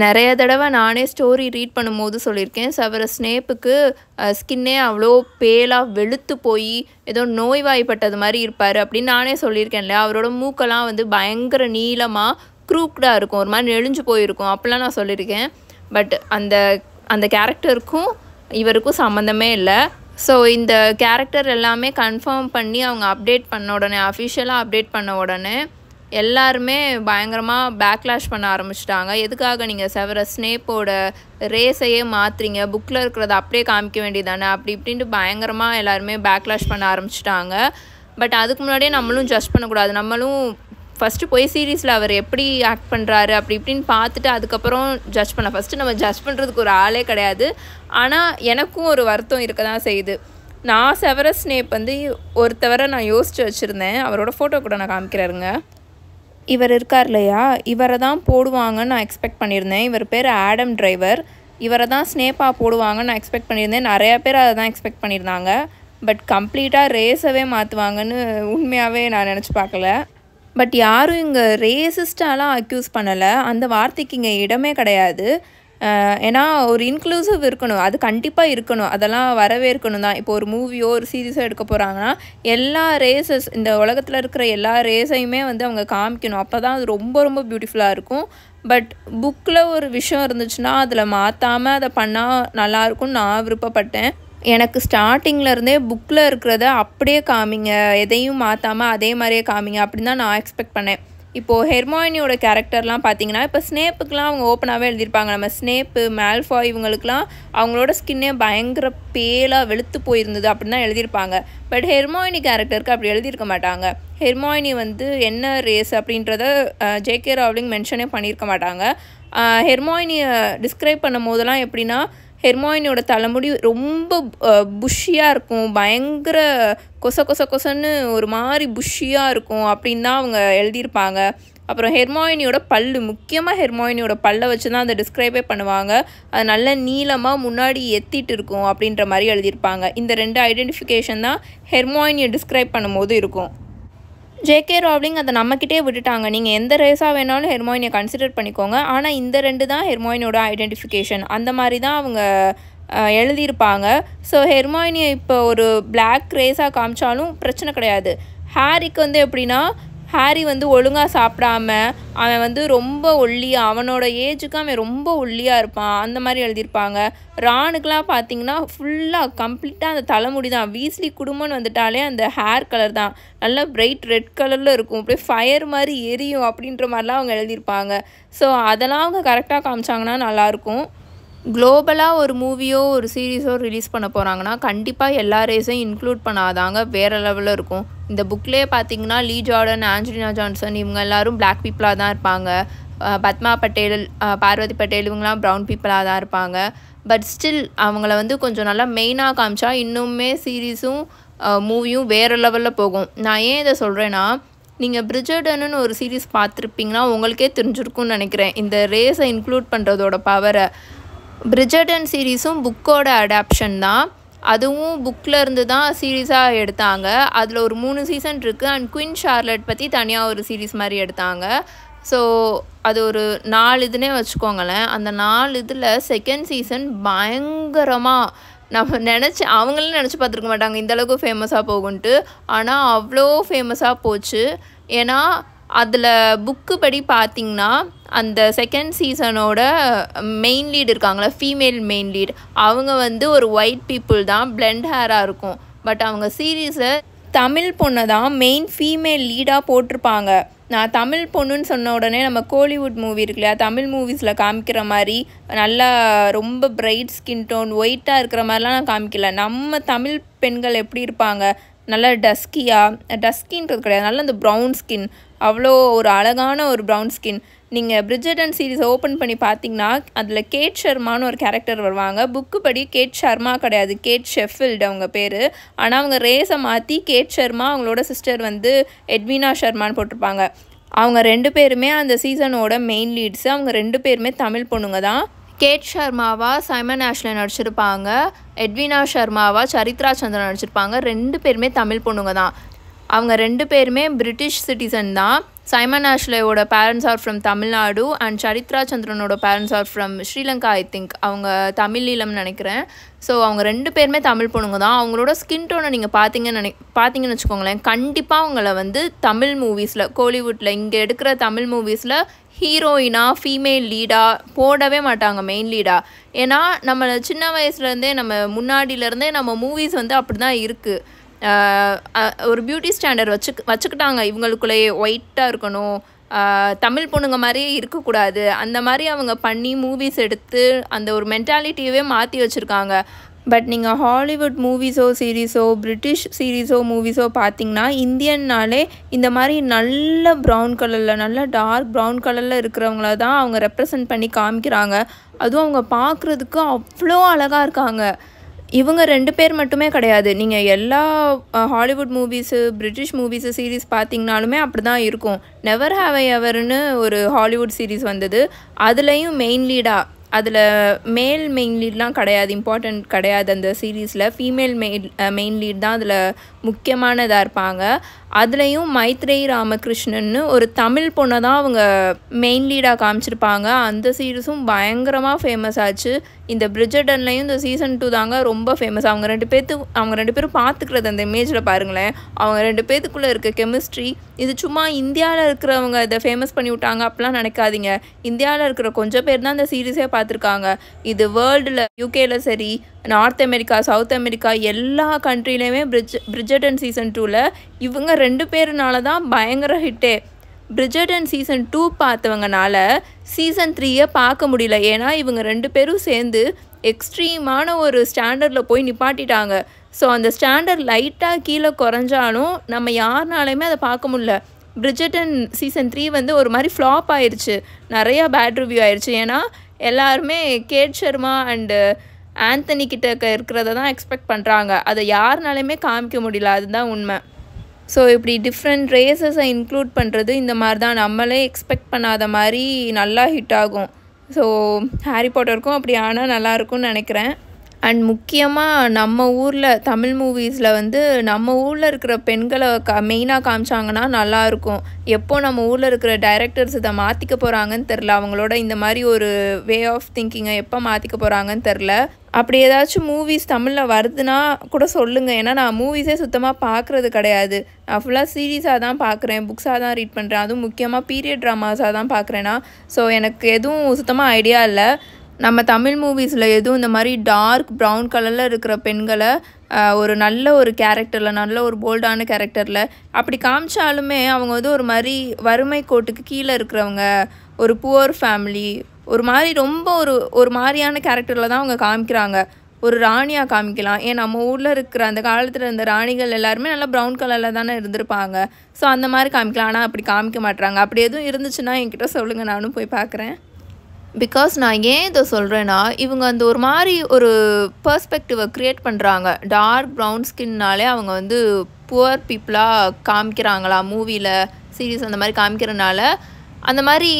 நிறைய தடவை நானே ஸ்டோரி ரீட் பண்ணும்போது சொல்லியிருக்கேன், செவரஸ் ஸ்னேப்புக்கு ஸ்கின்னே அவ்வளோ பேலாக வெளுத்து போய் ஏதோ நோய்வாய்ப்பட்டது மாதிரி இருப்பார் அப்படின்னு நானே சொல்லியிருக்கேன் இல்லையா. அவரோட மூக்கெல்லாம் வந்து பயங்கர நீளமாக க்ரூக்டாக இருக்கும், ஒரு மாதிரி நெளிஞ்சு போயிருக்கும், அப்படிலாம் நான் சொல்லியிருக்கேன். பட் அந்த கேரக்டருக்கும் இவருக்கும் சம்மந்தமே இல்லை. ஸோ இந்த கேரக்டர் எல்லாமே கன்ஃபார்ம் பண்ணி அவங்க அப்டேட் பண்ண உடனே, அஃபிஷியலாக அப்டேட் பண்ண உடனே எல்லாருமே பயங்கரமாக பேக்லாஷ் பண்ண ஆரம்பிச்சிட்டாங்க. எதுக்காக நீங்கள் செவரஸ் ஸ்னேப்போட ரேஸையே மாற்றுறீங்க, புக்கில் இருக்கிறத அப்படியே காமிக்க வேண்டியதானே, அப்படி இப்படின்ட்டு பயங்கரமாக எல்லாருமே பேக்லாஷ் பண்ண ஆரம்பிச்சிட்டாங்க. பட் அதுக்கு முன்னாடியே நம்மளும் ஜட்ஜ் பண்ணக்கூடாது. நம்மளும் ஃபஸ்ட்டு போய் சீரீஸில் அவர் எப்படி ஆக்ட் பண்ணுறாரு அப்படி இப்படின்னு பார்த்துட்டு அதுக்கப்புறம் ஜட்ஜ் பண்ண. ஃபஸ்ட்டு நம்ம ஜட்ஜ் பண்ணுறதுக்கு ஒரு ஆளே கிடையாது. ஆனால் எனக்கும் ஒரு வருத்தம் இருக்க தான் செய்யுது. நான் செவரஸ் ஸ்னேப் வந்து ஒருத்தவரை நான் யோசித்து வச்சுருந்தேன். அவரோட ஃபோட்டோ கூட நான் காமிக்கிறேருங்க. இவர் இருக்கார் இல்லையா, இவரை தான் போடுவாங்கன்னு நான் எக்ஸ்பெக்ட் பண்ணியிருந்தேன். இவர் பேர் ஆடம் டிரைவர். இவரை தான் ஸ்னேப்பாக போடுவாங்கன்னு நான் எக்ஸ்பெக்ட் பண்ணியிருந்தேன். நிறையா பேர் அதை தான் எக்ஸ்பெக்ட் பண்ணியிருந்தாங்க. பட் கம்ப்ளீட்டாக ரேஸவே மாற்றுவாங்கன்னு உண்மையாகவே நான் நினச்சி பார்க்கல. பட் யாரும் இங்கே ரேசிஸ்டாலாம் அக்யூஸ் பண்ணலை. அந்த வார்த்தைக்கு இங்கே இடமே கிடையாது. ஏன்னா ஒரு இன்க்ளூசிவ் இருக்கணும், அது கண்டிப்பாக இருக்கணும், அதெல்லாம் வரவேற்கணும் தான். இப்போ ஒரு மூவியோ ஒரு சீரீஸோ எடுக்க போகிறாங்கன்னா எல்லா ரேசஸ், இந்த உலகத்தில் இருக்கிற எல்லா ரேஸையுமே வந்து அவங்க காமிக்கணும். அப்போ தான் அது ரொம்ப ரொம்ப பியூட்டிஃபுல்லாக இருக்கும். பட் புக்கில் ஒரு விஷயம் இருந்துச்சுன்னா அதில் மாற்றாமல் அதை பண்ணால் நல்லாயிருக்கும்னு நான் விருப்பப்பட்டேன். எனக்கு ஸ்டார்டிங்லேருந்தே புக்கில் இருக்கிறத அப்படியே காமிங்க, எதையும் மாற்றாமல் அதே மாதிரியே காமிங்க அப்படின்னு தான் நான் எக்ஸ்பெக்ட் பண்ணேன். இப்போது ஹெர்மாயினியோட கேரக்டர்லாம் பார்த்தீங்கன்னா, இப்போ ஸ்னேப்புக்கெலாம் அவங்க ஓப்பனாகவே எழுதியிருப்பாங்க. நம்ம ஸ்னேப்பு, மேல்ஃபாய் இவங்களுக்குலாம் அவங்களோட ஸ்கின்னே பயங்கர பேலாக வெளுத்து போயிருந்தது அப்படின்னு தான் எழுதியிருப்பாங்க. பட் ஹெர்மாயினி கேரக்டருக்கு அப்படி எழுதியிருக்க மாட்டாங்க. ஹெர்மாயினி வந்து என்ன ரேஸ் அப்படின்றத ஜேகே ராவ்லிங் மென்ஷனே பண்ணியிருக்க மாட்டாங்க. ஹெர்மாயினியை டிஸ்கிரைப் பண்ணும் போதெல்லாம் எப்படின்னா, ஹெர்மாயினியோட தலைமுடி ரொம்ப புஷ்ஷியாக இருக்கும், பயங்கர கொசன்னு ஒரு மாதிரி புஷ்ஷியாக இருக்கும் அப்படின்னு தான் அவங்க எழுதியிருப்பாங்க. அப்புறம் ஹெர்மாயினியோட பல்லு, முக்கியமாக ஹெர்மாயினியோட பல்லை வச்சு தான் அதை டிஸ்கிரைபே பண்ணுவாங்க. அது நல்ல நீளமாக முன்னாடி எத்திட்டு இருக்கும் அப்படின்ற மாதிரி எழுதியிருப்பாங்க. இந்த 2 ஐடென்டிஃபிகேஷன் தான் ஹெர்மாயினியை டிஸ்கிரைப் பண்ணும்போது இருக்கும். ஜேகே ராவ்லிங் அதை நம்மக்கிட்டே விட்டுட்டாங்க. நீங்கள் எந்த ரேஸாக வேணாலும் ஹெர்மாயினியை கன்சிடர் பண்ணிக்கோங்க, ஆனால் இந்த 2 தான் ஹெர்மாயினியோட ஐடென்டிஃபிகேஷன், அந்த மாதிரி தான் அவங்க எழுதியிருப்பாங்க. ஸோ ஹெர்மாயினியை இப்போ ஒரு பிளாக் ரேஸாக காமிச்சாலும் பிரச்சனை கிடையாது. ஹாரிக்கு வந்து எப்படின்னா, ஹாரி வந்து ஒழுங்காக சாப்பிடாம அவன் வந்து ரொம்ப ஒல்லியாக, அவனோட ஏஜுக்கு அவன் ரொம்ப ஒல்லியாக இருப்பான், அந்த மாதிரி எழுதியிருப்பாங்க. ராணுக்கெலாம் பார்த்தீங்கன்னா ஃபுல்லாக கம்ப்ளீட்டாக அந்த தலைமுடி தான். வீஸ்லி குடும்பம்னு வந்துட்டாலே அந்த ஹேர் கலர் தான் நல்லா பிரைட் ரெட் கலரில் இருக்கும், அப்படியே ஃபயர் மாதிரி எரியும் அப்படின்ற மாதிரிலாம் அவங்க எழுதியிருப்பாங்க. ஸோ அதெல்லாம் அவங்க கரெக்டாக காமிச்சாங்கன்னா நல்லாயிருக்கும். குளோபலாக ஒரு மூவியோ ஒரு சீரீஸோ ரிலீஸ் பண்ண போகிறாங்கன்னா கண்டிப்பாக எல்லா ரேஸையும் இன்க்ளூட் பண்ணாதாங்க வேறு லெவலில் இருக்கும். இந்த புக்லேயே பார்த்தீங்கன்னா லீ ஜார்டன், ஆஞ்சலினா ஜான்சன் இவங்க எல்லோரும் பிளாக் பீப்புளாக தான் இருப்பாங்க. பத்மா பட்டேல், பார்வதி பட்டேல் இவங்கெல்லாம் ப்ரௌன் பீப்புளாக தான் இருப்பாங்க. பட் ஸ்டில் அவங்கள வந்து கொஞ்சம் நல்லா மெயினாக காமிச்சா இன்னுமே சீரீஸும் மூவியும் வேறு லெவலில் போகும். நான் ஏன் இதை சொல்கிறேன்னா, நீங்கள் பிரிட்ஜர்டன்னு ஒரு சீரீஸ் பார்த்துருப்பீங்கன்னா உங்களுக்கே தெரிஞ்சிருக்கும்னு நினைக்கிறேன் இந்த ரேஸை இன்க்ளூட் பண்ணுறதோட பவரை. பிரிட்ஜர்டன் சீரீஸும் புக்கோட அடாப்ஷன் தான், அதுவும் புக்கில் இருந்து தான் சீரீஸாக எடுத்தாங்க. அதில் ஒரு 3 சீசன் இருக்குது. அண்ட் குயின் ஷார்லட் பற்றி தனியாக ஒரு சீரீஸ் மாதிரி எடுத்தாங்க. ஸோ அது ஒரு 4 இதுனே வச்சுக்கோங்களேன். அந்த 4 இதில் செகண்ட் சீசன் பயங்கரமாக நம்ம அவங்களும் நினச்சி பார்த்துருக்க மாட்டாங்க இந்தளவுக்கு ஃபேமஸாக போகுன்ட்டு. ஆனால் அவ்வளோ ஃபேமஸாக போச்சு. ஏன்னா அதில் புக்கு படி பார்த்திங்கன்னா அந்த செகண்ட் சீசனோட மெயின் லீட் இருக்காங்களா, ஃபீமேல் மெயின் லீட், அவங்க வந்து ஒரு ஒயிட் பீப்புள் தான், பிளெண்ட் ஹேராக இருக்கும். பட் அவங்க சீரீஸை தமிழ் பொண்ணை தான் மெயின் ஃபீமேல் லீடாக போட்டிருப்பாங்க. நான் தமிழ் பொண்ணுன்னு சொன்ன உடனே நம்ம கோலிவுட் மூவி இருக்கு இல்லையா, தமிழ் மூவிஸில் காமிக்கிற மாதிரி நல்லா ரொம்ப பிரைட் ஸ்கின் டோன் ஒயிட்டாக இருக்கிற மாதிரிலாம் நான் காமிக்கல. நம்ம தமிழ் பெண்கள் எப்படி இருப்பாங்க, நல்லா டஸ்கின்றது கிடையாது, நல்லா அந்த ப்ரௌன் ஸ்கின், அவ்வளோ ஒரு அழகான ஒரு ப்ரௌன் ஸ்கின். நீங்கள் பிரிட்ஜர்டன் சீரீஸ் ஓப்பன் பண்ணி பார்த்தீங்கன்னா அதில் கேட் ஷர்மான்னு ஒரு கேரக்டர் வருவாங்க. புக்கு படி கேட் ஷர்மா கிடையாது, கேட் ஷெஃபில்டு அவங்க பேர். ஆனால் அவங்க ரேஸை மாற்றி கேட் ஷர்மா, அவங்களோட சிஸ்டர் வந்து எட்வினா ஷர்மான்னு போட்டிருப்பாங்க. அவங்க 2 பேருமே அந்த சீசனோட மெயின் லீட்ஸு. அவங்க 2 பேருமே தமிழ் பொண்ணுங்க தான். கேட் ஷர்மாவா சைமன் ஆஷ்லே நடிச்சிருப்பாங்க, எட்வினா ஷர்மாவா சரித்ரா சந்திரன் நடிச்சிருப்பாங்க. 2 பேருமே தமிழ் பொண்ணுங்க தான். அவங்க 2 பேருமே பிரிட்டிஷ் சிட்டிசன் தான். சைமன் ஆஷ்லேயோட parents are from Tamil Nadu and Charithra சந்திரனோட parents are from Sri Lanka. I think அவங்க தமிழ் ஈழம்னு நினைக்கிறேன். ஸோ அவங்க 2 பேருமே தமிழ் பொண்ணுங்க தான். அவங்களோட ஸ்கின் டோனை நீங்கள் பார்த்தீங்கன்னு வச்சுக்கோங்களேன், கண்டிப்பாக அவங்கள வந்து தமிழ் மூவிஸில், கோலிவுட்டில் இங்கே எடுக்கிற தமிழ் மூவிஸில் ஹீரோயினாக ஃபீமேல் லீடாக போடவே மாட்டாங்க, மெயின் லீடாக. ஏன்னா நம்ம சின்ன வயசுலேருந்தே நம்ம முன்னாடியிலேருந்தே நம்ம மூவிஸ் வந்து அப்படி தான் இருக்குது. ஒரு பியூட்டி ஸ்டாண்டர்ட் வச்சுக்கிட்டாங்க இவங்களுக்குள்ளேயே. ஒயிட்டாக இருக்கணும், தமிழ் பொண்ணுங்க மாதிரியே இருக்கக்கூடாது, அந்த மாதிரி அவங்க பண்ணி மூவிஸ் எடுத்து அந்த ஒரு மென்டாலிட்டியவே மாற்றி வச்சுருக்காங்க. பட் நீங்கள் ஹாலிவுட் மூவிஸோ சீரீஸோ பிரிட்டிஷ் சீரீஸோ மூவிஸோ பார்த்தீங்கன்னா இந்தியன்னாலே இந்த மாதிரி நல்ல ப்ரௌன் கலரில், நல்ல டார்க் ப்ரௌன் கலரில் இருக்கிறவங்கள தான் அவங்க ரெப்ரசன்ட் பண்ணி காமிக்கிறாங்க. அதுவும் அவங்க பார்க்குறதுக்கு அவ்வளோ அழகாக இருக்காங்க. இவங்க 2 பேர் மட்டுமே கிடையாது, நீங்கள் எல்லா Hollywood movies British movies series பார்த்தீங்கனாலுமே அப்படி தான் இருக்கும். நெவர் ஹேவ் ஐ எவர்னு ஒரு ஹாலிவுட் சீரீஸ் வந்தது, அதுலேயும் மெயின் லீடாக, அதில் மெயின் லீட்லாம் கிடையாது, இம்பார்ட்டண்ட் கிடையாது அந்த சீரீஸில். ஃபீமேல் மெயின் லீட் தான் அதில் முக்கியமானதாக இருப்பாங்க. அதுலேயும் மைத்ரேயி ராமகிருஷ்ணன்னு ஒரு தமிழ் பொண்ணை தான் அவங்க மெயின் லீடாக காமிச்சிருப்பாங்க. அந்த சீரீஸும் பயங்கரமாக ஃபேமஸ் ஆச்சு. இந்த பிரிஜர்டன்லையும் இந்த சீசன் 2 தாங்க ரொம்ப ஃபேமஸ். அவங்க ரெண்டு பேரும் பார்த்துக்கிறது அந்த இமேஜில் பாருங்களேன், அவங்க 2 பேத்துக்குள்ளே இருக்க கெமிஸ்ட்ரி. இது சும்மா இந்தியாவில் இருக்கிறவங்க இதை ஃபேமஸ் பண்ணி விட்டாங்க அப்படிலாம் நினைக்காதீங்க. இந்தியாவில் இருக்கிற கொஞ்சம் பேர் தான் இந்த சீரீஸே பார்த்துருக்காங்க. இது வேர்ல்டில் யூகேல சரி, நார்த் அமெரிக்கா, சவுத் அமெரிக்கா எல்லா கண்ட்ரிலையுமே பிரிஜர்டன் சீசன் 2ல் இவங்க 2 பேருனால தான் பயங்கர ஹிட்டே. பிரிஜர்டன் சீசன் 2 பார்த்தவங்கனால சீசன் 3 பார்க்க முடியல. ஏன்னா இவங்க 2 பேரும் சேர்ந்து எக்ஸ்ட்ரீமான ஒரு ஸ்டாண்டர்டில் போய் நிப்பாட்டிட்டாங்க. ஸோ அந்த ஸ்டாண்டர்ட் லைட்டாக கீழே குறைஞ்சாலும் நம்ம யாருனாலையுமே அதை பார்க்க முடியல. பிரிஜர்டன் சீசன் 3 வந்து ஒரு மாதிரி ஃப்ளாப் ஆயிடுச்சு, நிறையா பேட் ரிவ்யூ ஆயிடுச்சு. ஏன்னா எல்லாருமே கேட் ஷர்மா அண்டு ஆந்தனி கிட்ட இருக்கிறத தான் எக்ஸ்பெக்ட் பண்ணுறாங்க, அதை யாருனாலையுமே காமிக்க முடியல, அதுதான் உண்மை. ஸோ இப்படி டிஃப்ரெண்ட் ரேசஸை இன்க்ளூட் பண்ணுறது இந்த மாதிரி தான், நம்மளே எக்ஸ்பெக்ட் பண்ணாத மாதிரி நல்லா ஹிட் ஆகும். ஸோ ஹாரி பாட்டருக்கும் அப்படி ஆனால் நல்லாயிருக்கும்னு நினைக்கிறேன். அண்ட் முக்கியமாக நம்ம ஊரில் தமிழ் மூவிஸில் வந்து நம்ம ஊரில் இருக்கிற பெண்களை மெயினாக காமிச்சாங்கன்னா நல்லாயிருக்கும். எப்போ நம்ம ஊரில் இருக்கிற டைரக்டர்ஸ் இதை மாற்றிக்க போகிறாங்கன்னு தெரில, அவங்களோட இந்த மாதிரி ஒரு வே ஆஃப் திங்கிங்கை எப்போ மாற்றிக்க போகிறாங்கன்னு தெரில. அப்படி ஏதாச்சும் மூவிஸ் தமிழில் வருதுன்னா கூட சொல்லுங்கள். ஏன்னா நான் மூவிஸே சுத்தமாக பார்க்குறது கிடையாது, நான் ஃபுல்லாக சீரீஸாக தான் பார்க்குறேன், புக்ஸாக தான் ரீட் பண்ணுறேன், அதுவும் முக்கியமாக பீரியட் ட்ராமாஸாக தான் பார்க்குறேன்னா. ஸோ எனக்கு எதுவும் சுத்தமாக ஐடியா இல்லை. நம்ம தமிழ் மூவிஸில் எதுவும் இந்த மாதிரி டார்க் ப்ரௌன் கலரில் இருக்கிற பெண்களை ஒரு நல்ல ஒரு கேரக்டரில், நல்ல ஒரு போல்டான கேரக்டரில் அப்படி காமிச்சாலுமே அவங்க வந்து ஒரு மாதிரி வறுமை கோட்டுக்கு கீழே இருக்கிறவங்க, ஒரு புவர் ஃபேமிலி, ஒரு மாதிரி ரொம்ப ஒரு மாதிரியான கேரக்டரில் தான் அவங்க காமிக்கிறாங்க. ஒரு ராணியாக காமிக்கலாம். ஏன் நம்ம ஊரில் இருக்கிற அந்த காலத்தில் இருந்த ராணிகள் எல்லாருமே நல்லா ப்ரௌன் கலரில் தானே இருந்திருப்பாங்க. ஸோ அந்த மாதிரி காமிக்கலாம், ஆனால் அப்படி காமிக்க மாட்டுறாங்க. அப்படி எதுவும் இருந்துச்சுன்னா என்கிட்ட சொல்லுங்கள், நானும் போய் பார்க்குறேன். பிகாஸ் நான் ஏன் இதை சொல்கிறேன்னா, இவங்க அந்த ஒரு மாதிரி ஒரு பர்ஸ்பெக்டிவை க்ரியேட் பண்ணுறாங்க. டார்க் ப்ரௌன் ஸ்கின்னாலே அவங்க வந்து புவர் பீப்புளாக காமிக்கிறாங்களா மூவியில், சீரீஸ் அந்த மாதிரி காமிக்கிறனால அந்த மாதிரி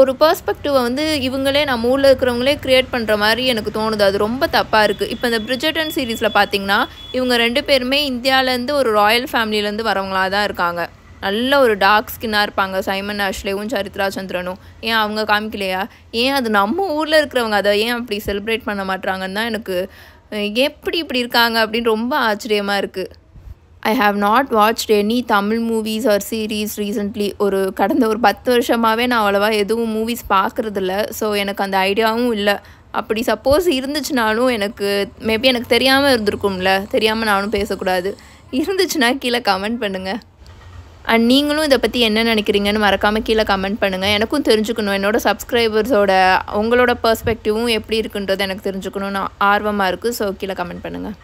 ஒரு பர்ஸ்பெக்டிவை வந்து இவங்களே நம்ம ஊரில் இருக்கிறவங்களே க்ரியேட் பண்ணுற மாதிரி எனக்கு தோணுது. அது ரொம்ப தப்பாக இருக்குது. இப்போ இந்த பிரிஜர்டன் சீரீஸில் பார்த்திங்கன்னா இவங்க 2 பேருமே இந்தியாவிலேருந்து ஒரு ராயல் ஃபேமிலியிலேருந்து வரவங்களாக தான் இருக்காங்க. நல்ல ஒரு டார்க் ஸ்கின்னாக இருப்பாங்க, சைமன் ஆஷ்லேவும் சரித்ரா சந்திரனும். ஏன் அவங்க காமிக்கலையா? ஏன் அது நம்ம ஊரில் இருக்கிறவங்க அதை ஏன் அப்படி செலிப்ரேட் பண்ண மாட்டாங்கன்னு தான் எனக்கு எப்படி இப்படி இருக்காங்க அப்படின்னு ரொம்ப ஆச்சரியமாக இருக்குது. I have not watched any Tamil movies or series recently. கடந்த ஒரு 10 வருஷமாகவே நான் அவ்வளோவா எதுவும் மூவிஸ் பார்க்குறதில்ல. ஸோ எனக்கு அந்த ஐடியாவும் இல்லை. அப்படி சப்போஸ் இருந்துச்சுனாலும் மேபி எனக்கு தெரியாமல் இருந்திருக்கும்ல, தெரியாமல் நானும் பேசக்கூடாது. இருந்துச்சுன்னா கீழே கமெண்ட் பண்ணுங்கள். அண்ட் நீங்களும் இதை பற்றி என்ன நினைக்கிறீங்கன்னு மறக்காமல் கீழே கமெண்ட் பண்ணுங்கள். எனக்கும் தெரிஞ்சுக்கணும், என்னோடய சப்ஸ்கிரைபர்ஸோட உங்களோட பர்ஸ்பெக்டிவும் எப்படி இருக்குன்றது எனக்கு தெரிஞ்சுக்கணும்னு ஆர்வமாக இருக்குது. ஸோ கீழே கமெண்ட் பண்ணுங்கள்.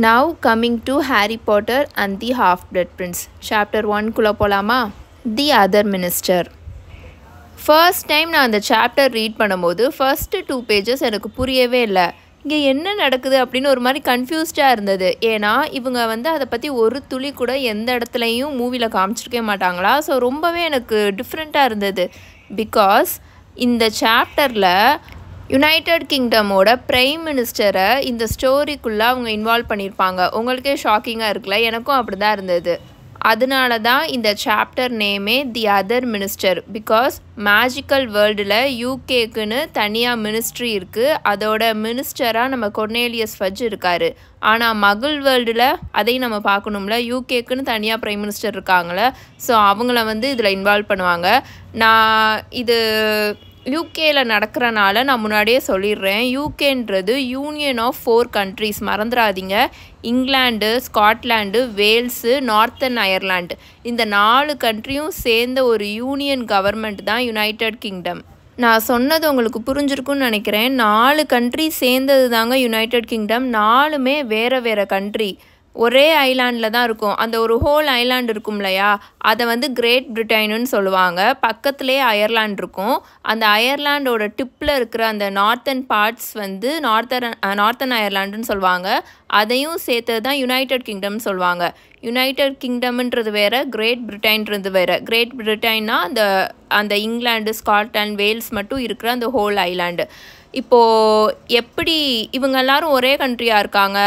Now coming to Harry Potter and the Half-Blood Prince. Chapter 1 போலாமா? The Other Minister. First time நான் அந்த சாப்டர் ரீட் பண்ணும்போது ஃபர்ஸ்ட்டு 2 pages எனக்கு புரியவே இல்லை. இங்கே என்ன நடக்குது அப்படின்னு ஒரு மாதிரி கன்ஃபியூஸ்டாக இருந்தது. ஏன்னா இவங்க வந்து அதை பற்றி ஒரு துளி கூட எந்த இடத்துலையும் மூவியில் காமிச்சிருக்கவே மாட்டாங்களா. ஸோ ரொம்பவே எனக்கு டிஃப்ரெண்ட்டாக இருந்தது. பிகாஸ் இந்த சாப்டரில் யுனைடெட் கிங்டமோட பிரைம் மினிஸ்டரை இந்த ஸ்டோரிக்குள்ளே அவங்க இன்வால்வ் பண்ணியிருப்பாங்க. உங்களுக்கே ஷாக்கிங்காக இருக்குல்ல, எனக்கும் அப்படி தான் இருந்தது. அதனால தான் இந்த சாப்டர் நேமே the other minister. Because magical வேர்ல்டில் யூகேக்குன்னு தனியாக மினிஸ்ட்ரி இருக்குது. அதோட மினிஸ்டராக நம்ம கொர்னேலியஸ் ஃபட்ஜ் இருக்கார். ஆனால் மகிழ் வேர்ல்டில் அதையும் நம்ம பார்க்கணும்ல, யூகேக்குன்னு தனியாக ப்ரைம் மினிஸ்டர் இருக்காங்களே. ஸோ அவங்கள இதில் இன்வால்வ் பண்ணுவாங்க. நான் இது யூகேல நடக்கிறனால நான் முன்னாடியே சொல்லிடுறேன். யூகேன்றது யூனியன் ஆஃப் 4 கண்ட்ரீஸ், மறந்துடாதீங்க. England, Scotland, Vels, northern Ireland, இந்த 4 கண்ட்ரியும் சேர்ந்த ஒரு யூனியன் கவர்மெண்ட் தான் யுனைடெட் கிங்டம். நான் சொன்னது உங்களுக்கு புரிஞ்சிருக்குன்னு நினைக்கிறேன். 4 கண்ட்ரி சேர்ந்தது தாங்க யுனைடெட் கிங்டம். 4மே வேறு வேறு கண்ட்ரி, ஒரே ஐலாண்டில் தான் இருக்கும். அந்த ஒரு ஹோல் ஐலாண்டு இருக்கும் இல்லையா, அதை கிரேட் பிரிட்டனுன்னு சொல்லுவாங்க. பக்கத்துலேயே அயர்லாண்ட் இருக்கும். அந்த அயர்லாண்டோட டிப்பில் இருக்கிற அந்த நார்த்தன் பார்ட்ஸ் நார்த்தன் அயர்லாண்டுன்னு சொல்லுவாங்க. அதையும் சேர்த்தது தான் யுனைடெட் கிங்டம்னு சொல்லுவாங்க. யுனைடெட் கிங்டம்ன்றது வேறு, கிரேட் பிரிட்டன்றது வேறு. கிரேட் பிரிட்டன்னா அந்த இங்கிலாந்து, ஸ்காட்லாண்ட், வேல்ஸ் மட்டும் இருக்கிற அந்த ஹோல் ஐலாண்டு. இப்போது எப்படி இவங்க எல்லாரும் ஒரே கண்ட்ரியாக இருக்காங்க,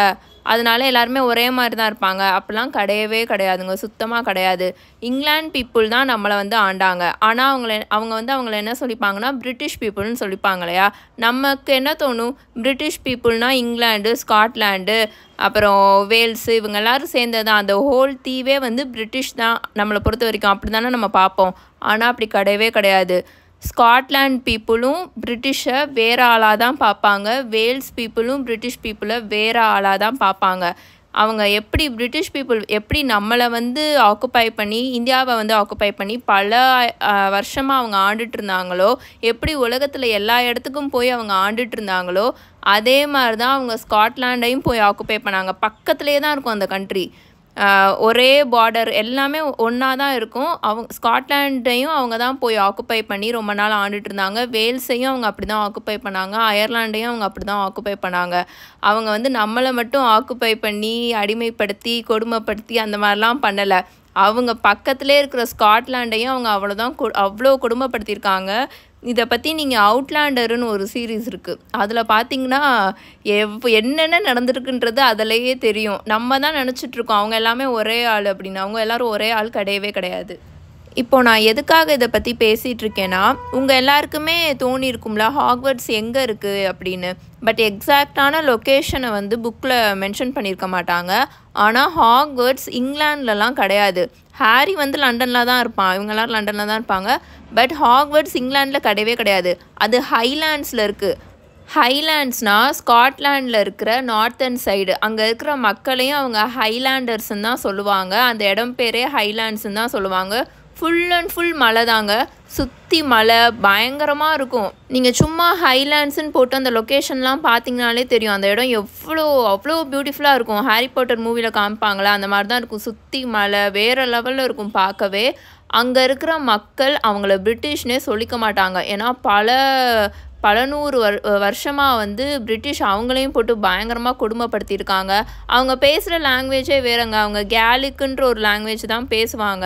அதனால எல்லாருமே ஒரே மாதிரி தான் இருப்பாங்க அப்படிலாம் கிடையவே கிடையாதுங்க, சுத்தமாக கிடையாது. இங்கிலாந்து பீப்புள் தான் நம்மளை ஆண்டாங்க. ஆனால் அவங்கள என்ன சொல்லிப்பாங்கன்னா பிரிட்டிஷ் பீப்புள்னு சொல்லிப்பாங்க இல்லையா. நமக்கு என்ன தோணும், பிரிட்டிஷ் பீப்புள்னா இங்கிலாந்து, ஸ்காட்லாண்டு, அப்புறம் வேல்ஸு, இவங்க எல்லோரும் சேர்ந்தது தான். அந்த ஹோல் தீவே பிரிட்டிஷ் தான் நம்மளை பொறுத்த வரைக்கும், அப்படி தானே நம்ம பார்ப்போம். ஆனால் அப்படி கிடையவே கிடையாது. ஸ்காட்லாண்ட் பீப்புளும் பிரிட்டிஷை வேறு ஆளாக தான் பார்ப்பாங்க. வேல்ஸ் பீப்புளும் பிரிட்டிஷ் பீப்புளை வேறு ஆளாக தான் பார்ப்பாங்க. அவங்க எப்படி பிரிட்டிஷ் பீப்புள் எப்படி நம்மளை ஆக்குப்பை பண்ணி, இந்தியாவை ஆக்குப்பை பண்ணி பல வருஷமாக அவங்க ஆண்டுட்டு இருந்தாங்களோ, எப்படி உலகத்தில் எல்லா இடத்துக்கும் போய் அவங்க ஆண்டுட்டு இருந்தாங்களோ, அதே மாதிரி தான் அவங்க ஸ்காட்லாண்டையும் போய் ஆக்குப்பை பண்ணாங்க. பக்கத்துலேயே தான் இருக்கும் அந்த கண்ட்ரி. ஒரே பார்டர் எல்லாமே ஒன்றா தான் இருக்கும். ஸ்காட்லாண்டையும் அவங்க தான் போய் ஆக்குப்பை பண்ணி ரொம்ப நாள் ஆண்டுட்டு இருந்தாங்க. வேல்ஸையும் அவங்க அப்படி தான் ஆக்குப்பை பண்ணாங்க. அயர்லாண்டையும் அவங்க அப்படி தான் ஆக்குப்பை பண்ணாங்க. அவங்க நம்மளை மட்டும் ஆக்குப்பை பண்ணி அடிமைப்படுத்தி கொடுமைப்படுத்தி அந்த மாதிரிலாம் பண்ணலை. அவங்க பக்கத்துலேயே இருக்கிற ஸ்காட்லாண்டையும் அவங்க அவ்வளோ கொடுமைப்படுத்தியிருக்காங்க. இதை பற்றி நீங்கள் அவுட்லாண்டருன்னு ஒரு சீரீஸ் இருக்குது, அதில் பார்த்தீங்கன்னா என்னென்ன நடந்திருக்குன்றது அதிலேயே தெரியும். நம்ம தான் நினச்சிட்ருக்கோம் அவங்க எல்லாமே ஒரே ஆள் அப்படின்னு. அவங்க எல்லோரும் ஒரே ஆள் கிடையவே கிடையாது. இப்போது நான் எதுக்காக இதை பற்றி பேசிகிட்ருக்கேன்னா, உங்கள் எல்லாருக்குமே தோணியிருக்கும்ல ஹாக்வர்ட்ஸ் எங்கே இருக்குது அப்படின்னு. பட் எக்ஸாக்டான லொக்கேஷனை புக்கில் மென்ஷன் பண்ணியிருக்க மாட்டாங்க. ஆனால் ஹாக்வர்ட்ஸ் இங்கிலாந்துலலாம் கிடையாது. ஹாரி லண்டனில் தான் இருப்பான், இவங்க எல்லோரும் லண்டனில் தான் இருப்பாங்க. பட் ஹாக்வர்ட்ஸ் இங்கிலாண்டில் கிடையவே கிடையாது. அது ஹைலாண்ட்ஸில் இருக்குது. ஹைலாண்ட்ஸ்னால் ஸ்காட்லாண்டில் இருக்கிற நார்த்தன் சைடு, அங்கே இருக்கிற மக்களையும் அவங்க ஹைலாண்டர்ஸ்ன்னு தான் சொல்லுவாங்க. அந்த இடம் பேரே ஹைலாண்ட்ஸ்ன்னு தான் சொல்லுவாங்க. ஃபுல் அண்ட் ஃபுல் மலை தாங்க, சுற்றி மலை பயங்கரமாக இருக்கும். நீங்கள் சும்மா ஹைலாண்ட்ஸ்ன்னு போட்டு அந்த லொக்கேஷன்லாம் பார்த்தீங்கனாலே தெரியும் அந்த இடம் அவ்வளோ பியூட்டிஃபுல்லாக இருக்கும். ஹாரி பாட்டர் மூவியில் காமிப்பாங்களா, அந்த மாதிரி தான் இருக்கும். சுற்றி மலை வேறு லெவலில் இருக்கும் பார்க்கவே. அங்கே இருக்கிற மக்கள் அவங்கள பிரிட்டிஷ்னே சொல்லிக்க மாட்டாங்க. ஏன்னா பல நூறு வருஷமாக பிரிட்டிஷ் அவங்களையும் போட்டு பயங்கரமாக கொடுமைப்படுத்தியிருக்காங்க. அவங்க பேசுகிற லாங்குவேஜே வேறுங்க. அவங்க கேலிக்குன்ற ஒரு லாங்குவேஜ் தான் பேசுவாங்க.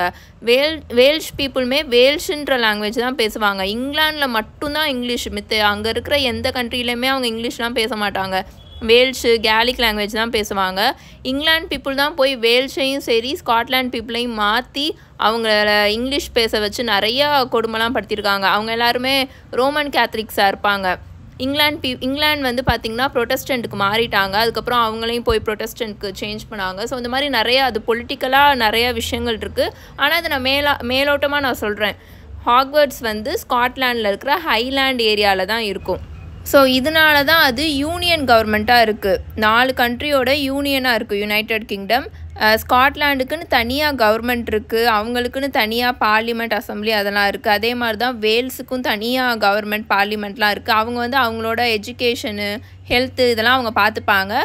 வேல்ஷ் பீப்புளுமே வேல்ஷுன்ற லாங்குவேஜ் தான் பேசுவாங்க. இங்கிலாண்டில் மட்டும்தான் இங்கிலீஷ். அங்கே இருக்கிற எந்த கண்ட்ரிலையுமே அவங்க இங்கிலீஷ்லாம் பேச மாட்டாங்க. வேல்ஷு கேலிக் லாங்குவேஜ் தான் பேசுவாங்க. இங்கிலாந்து பீப்புள் தான் போய் வேல்ஷையும் சரி ஸ்காட்லாண்ட் பீப்புளையும் மாற்றி அவங்கள இங்கிலீஷ் பேச வச்சு நிறையா கொடுமைலாம் படுத்தியிருக்காங்க. அவங்க எல்லாருமே ரோமன் கேத்தலிக்ஸாக இருப்பாங்க. இங்கிலாந்து பார்த்திங்கன்னா ப்ரொட்டஸ்டண்ட்டுக்கு மாறிட்டாங்க. அதுக்கப்புறம் அவங்களையும் போய் ப்ரொட்டஸ்டண்ட்க்கு சேஞ்ச் பண்ணாங்க. ஸோ இந்த மாதிரி நிறையா அது பொலிட்டிக்கலாக நிறையா விஷயங்கள் இருக்குது. ஆனால் அதை நான் மேலோட்டமாக நான் சொல்கிறேன். ஹாக்வர்ட்ஸ் ஸ்காட்லாண்டில் இருக்கிற ஹைலாண்ட் ஏரியாவில் தான் இருக்கும். ஸோ இதனால தான் அது யூனியன் கவர்மெண்ட்டாக இருக்குது. 4 கண்ட்ரியோட யூனியனாக இருக்குது யுனைடெட் கிங்டம். ஸ்காட்லாண்டுக்குன்னு தனியாக கவர்மெண்ட் இருக்குது, அவங்களுக்குன்னு தனியாக பார்லிமெண்ட், அசம்பிளி அதெல்லாம் இருக்குது. அதே மாதிரி தான் வேல்ஸுக்கும் தனியாக கவர்மெண்ட், பார்லிமெண்ட்லாம் இருக்குது. அவங்க அவங்களோட எஜுகேஷனு, ஹெல்த்து இதெல்லாம் அவங்க பார்த்துப்பாங்க.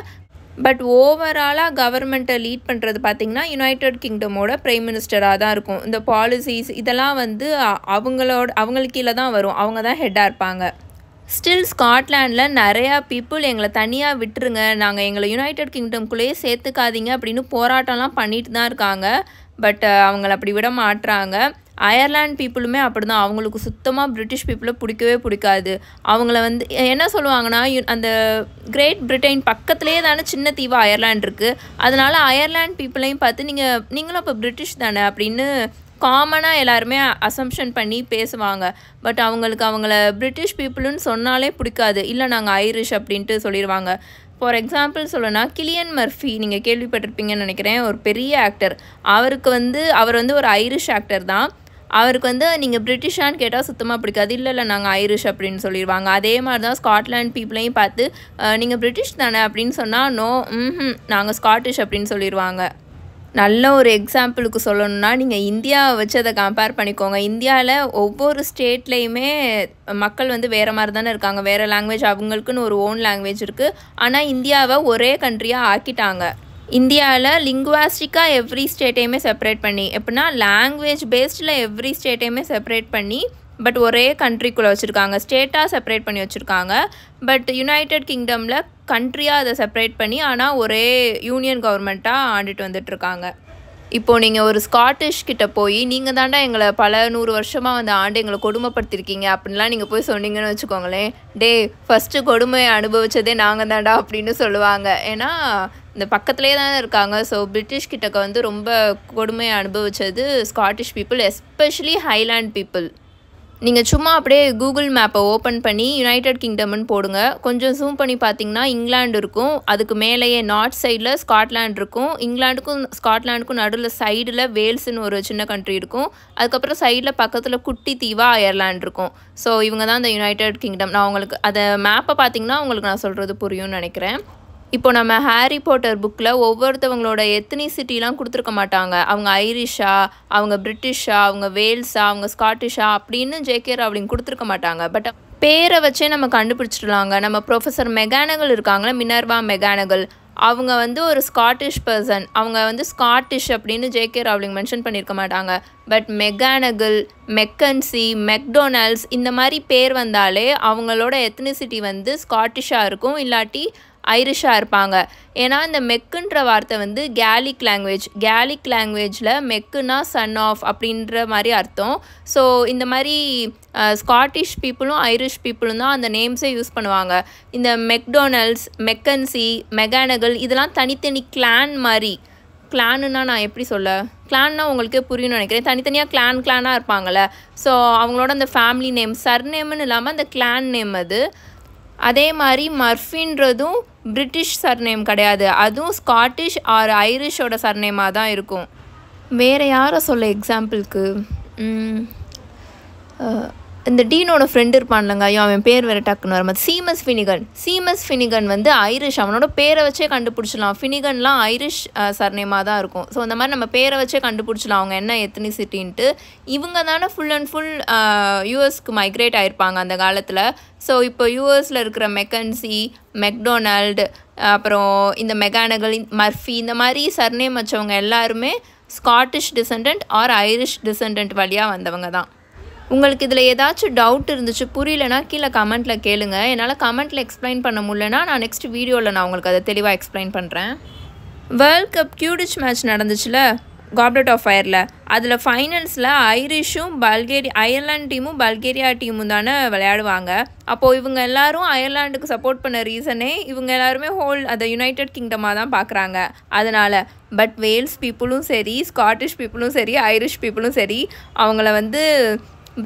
பட் ஓவராலாக கவர்மெண்ட்டை லீட் பண்ணுறது பார்த்திங்கன்னா யுனைடெட் கிங்டமோட ப்ரைம் மினிஸ்டராக தான் இருக்கும். இந்த பாலிசிஸ் இதெல்லாம் அவங்களுக்கு கீழே தான் வரும். அவங்க தான் ஹெட்டாக இருப்பாங்க. ஸ்டில் ஸ்காட்லாண்டில் நிறையா பீப்புள் எங்களை தனியாக விட்டுருங்க, நாங்கள் எங்களை யுனைடெட் கிங்டம்குள்ளேயே சேர்த்துக்காதீங்க அப்படின்னு போராட்டம்லாம் பண்ணிட்டு தான் இருக்காங்க. பட் அவங்கள அப்படி விட மாட்டுறாங்க. அயர்லாண்ட் பீப்புளுமே அப்படி தான். அவங்களுக்கு சுத்தமாக பிரிட்டிஷ் பீப்புளை பிடிக்கவே பிடிக்காது. அவங்கள வந்து என்ன சொல்லுவாங்கன்னா, அந்த கிரேட் பிரிட்டன் பக்கத்துலேயே தானே சின்ன தீவா அயர்லாண்ட் இருக்குது, அதனால் அயர்லாண்ட் பீப்புளையும் பார்த்து நீங்களும் இப்போ பிரிட்டிஷ் தானே அப்படின்னு காமனாக எல்லாருமே அசம்ஷன் பண்ணி பேசுவாங்க. பட் அவங்கள பிரிட்டிஷ் பீப்புளுன்னு சொன்னாலே பிடிக்காது. இல்லை நாங்கள் ஐரிஷ் அப்படின்ட்டு சொல்லிடுவாங்க. ஃபார் எக்ஸாம்பிள் சொல்லணும்னா, கிலியன் மர்ஃபி நீங்கள் கேள்விப்பட்டிருப்பீங்கன்னு நினைக்கிறேன். ஒரு பெரிய ஆக்டர். அவர் வந்து ஒரு ஐரிஷ் ஆக்டர் தான். அவருக்கு வந்து நீங்கள் பிரிட்டிஷான்னு கேட்டால் சுத்தமாக பிடிக்காது. இல்லை நாங்கள் ஐரிஷ் அப்படின்னு சொல்லிடுவாங்க. அதே மாதிரி தான் ஸ்காட்லாண்ட் பீப்புளையும் பார்த்து நீங்கள் பிரிட்டிஷ் தானே அப்படின்னு சொன்னால் நோ, நாங்கள் ஸ்காட்டிஷ் அப்படின்னு சொல்லிடுவாங்க. நல்ல ஒரு எக்ஸாம்பிளுக்கு சொல்லணும்னா, நீங்கள் இந்தியாவை வச்சு அதை கம்பேர் பண்ணிக்கோங்க. இந்தியாவில் ஒவ்வொரு ஸ்டேட்லேயுமே மக்கள் வந்து வேறு மாதிரி தானே இருக்காங்க. வேறு லாங்குவேஜ், அவங்களுக்குன்னு ஒரு ஓன் லாங்குவேஜ் இருக்குது. ஆனால் இந்தியாவை ஒரே கண்ட்ரியாக ஆக்கிட்டாங்க. இந்தியாவில் லிங்குவாஸ்டிக்காக எவ்ரி ஸ்டேட்டையுமே செப்பரேட் பண்ணி, எப்படின்னா லாங்குவேஜ் பேஸ்டில் எவ்ரி ஸ்டேட்டையுமே செப்பரேட் பண்ணி பட் ஒரே கண்ட்ரிக்குள்ளே வச்சுருக்காங்க. ஸ்டேட்டாக செப்பரேட் பண்ணி வச்சுருக்காங்க. பட் யுனைடெட் கிங்டமில் கண்ட்ரியாக அதை செப்பரேட் பண்ணி ஆனால் ஒரே யூனியன் கவர்மெண்ட்டாக ஆண்டுட்டு வந்துட்டுருக்காங்க. இப்போது நீங்கள் ஒரு ஸ்காட்டிஷ் கிட்ட போய் நீங்கள் தாண்டா எங்களை பல 100 வருஷமாக வந்து ஆண்டு எங்களை கொடுமைப்படுத்திருக்கீங்க அப்படின்லாம் நீங்கள் போய் சொன்னீங்கன்னு வச்சுக்கோங்களேன், ஃபஸ்ட்டு கொடுமையை அனுபவித்ததே நாங்கள் தாண்டா அப்படின்னு சொல்லுவாங்க. ஏன்னா இந்த பக்கத்துலேயே தானே இருக்காங்க. ஸோ பிரிட்டிஷ் கிட்டக்க வந்து ரொம்ப கொடுமையை அனுபவித்தது Scottish people, especially Highland people. நீங்கள் சும்மா அப்படியே கூகுள் மேப்பை ஓப்பன் பண்ணி யுனைடெட் கிங்டம்னு போடுங்க. கொஞ்சம் ஜூம் பண்ணி பார்த்தீங்கன்னா இங்கிலாந்து இருக்கும். அதுக்கு மேலேயே நார்த் சைடில் ஸ்காட்லாண்ட் இருக்கும். இங்கிலாந்துக்கும் ஸ்காட்லாண்டுக்கும் நடுவில் சைடில் வேல்ஸ்னு ஒரு சின்ன கண்ட்ரி இருக்கும். அதுக்கப்புறம் சைடில் பக்கத்தில் குட்டி தீவாக அயர்லாண்ட் இருக்கும். ஸோ இவங்க தான் இந்த யுனைடெட் கிங்டம். நான் உங்களுக்கு அதை மேப்பை பார்த்தீங்கன்னா உங்களுக்கு நான் சொல்கிறது புரியும்னு நினைக்கிறேன். இப்போ நம்ம ஹாரி பாட்டர் புக்கில் ஒவ்வொருத்தவங்களோட எத்னிசிட்டிலாம் கொடுத்துருக்க மாட்டாங்க. அவங்க ஐரிஷா, அவங்க பிரிட்டிஷா, அவங்க வேல்ஸா, அவங்க ஸ்காட்டிஷா அப்படின்னு ஜேகே ராவ்லிங் கொடுத்துருக்க மாட்டாங்க. பட் பேரை வச்சே நம்ம கண்டுபிடிச்சிடலாங்க. நம்ம ப்ரொஃபஸர் மெகானகல் இருக்காங்களே, மினர்வா மெகானகல், அவங்க வந்து ஒரு ஸ்காட்டிஷ் பர்சன். அவங்க வந்து ஸ்காட்டிஷ் அப்படின்னு ஜேகே ராவ்லிங் மென்ஷன் பண்ணியிருக்க மாட்டாங்க. பட் மெகானகல், மெக்கன்சி, மெக்டொனால்ட்ஸ் இந்த மாதிரி பேர் வந்தாலே அவங்களோட எத்னிசிட்டி வந்து ஸ்காட்டிஷாக இருக்கும், இல்லாட்டி ஐரிஷாக இருப்பாங்க. ஏன்னா இந்த மெக்குன்ற வார்த்தை வந்து கேலிக் லாங்குவேஜில் மெக்குனா சன் ஆஃப் அப்படின்ற மாதிரி அர்த்தம். ஸோ இந்த மாதிரி ஸ்காட்டிஷ் பீப்புளும் ஐரிஷ் பீப்புளும் தான் அந்த நேம்ஸே யூஸ் பண்ணுவாங்க. இந்த மெக்டொனால்ட்ஸ், மெக்கன்சி, மெகானகல் இதெல்லாம் தனித்தனி கிளான் மாதிரி. கிளானுன்னா நான் எப்படி சொல்ல, கிளான்னா உங்களுக்கே புரியும்னு நினைக்கிறேன். தனித்தனியாக கிளானாக இருப்பாங்கள்ல. ஸோ அவங்களோட அந்த ஃபேமிலி நேம், சர்நேம்னு இல்லாமல் அந்த கிளான் நேம் அது. அதே மாதிரி மர்ஃபின்றதும் பிரிட்டிஷ் சர்நேம் கிடையாது, அதுவும் ஸ்காட்டிஷ் ஆர் ஐரிஷோட சர்நேமாக தான் இருக்கும். வேறு யாரை சொல்ல எக்ஸாம்பிளுக்கு, இந்த டீனோட ஃப்ரெண்டு இருப்பான்லங்க, ஐயோ அவன் பேர் வேறு டக்குன்னு வர மாதிரி, சீமஸ் ஃபினிகன் வந்து ஐரிஷ். அவனோட பேரை வச்சே கண்டுபிடிச்சிடலாம். ஃபினிகன்லாம் ஐரிஷ் சர்நேமாக தான் இருக்கும். ஸோ அந்த மாதிரி நம்ம பேரை வச்சே கண்டுபிடிச்சிடலாம் அவங்க என்ன எத்னிசிட்டின்ட்டு. இவங்க தானே ஃபுல் அண்ட் ஃபுல் யூஎஸ்க்கு மைக்ரேட் ஆகிருப்பாங்க அந்த காலத்தில். ஸோ இப்போ யூஎஸில் இருக்கிற மெக்கன்சி, மெக்டொனால்டு, அப்புறம் இந்த மெகானகல், மர்ஃபி இந்த மாதிரி சர்நேம் வச்சவங்க எல்லாருமே Scottish descendant or Irish descendant வழியாக வந்தவங்க தான். உங்களுக்கு இதில் ஏதாச்சும் டவுட் இருந்துச்சு, புரியலனா கீழே கமெண்ட்டில் கேளுங்க. என்னால் கமெண்ட்டில் எக்ஸ்பிளைன் பண்ண முடியலனா நான் நெக்ஸ்ட் வீடியோவில் நான் உங்களுக்கு அதை தெளிவாக எக்ஸ்பிளைன் பண்ணுறேன். வேர்ல்ட் கப் கியூடிச் மேட்ச் நடந்துச்சுல காப்லெட் ஆஃப் ஃபயரில், அதில் ஃபைனல்ஸில் ஐரிஷும் அயர்லாண்ட் டீமும் பல்கேரியா டீமும் தானே விளையாடுவாங்க. அப்போது இவங்க எல்லாரும் அயர்லாண்டுக்கு சப்போர்ட் பண்ண ரீசனே இவங்க எல்லாருமே அதை யுனைடெட் கிங்டமாக தான் பார்க்குறாங்க அதனால். பட் வேல்ஸ் பீப்புளும் சரி, ஸ்காட்டிஷ் பீப்புளும் சரி, ஐரிஷ் பீப்புளும் சரி அவங்கள வந்து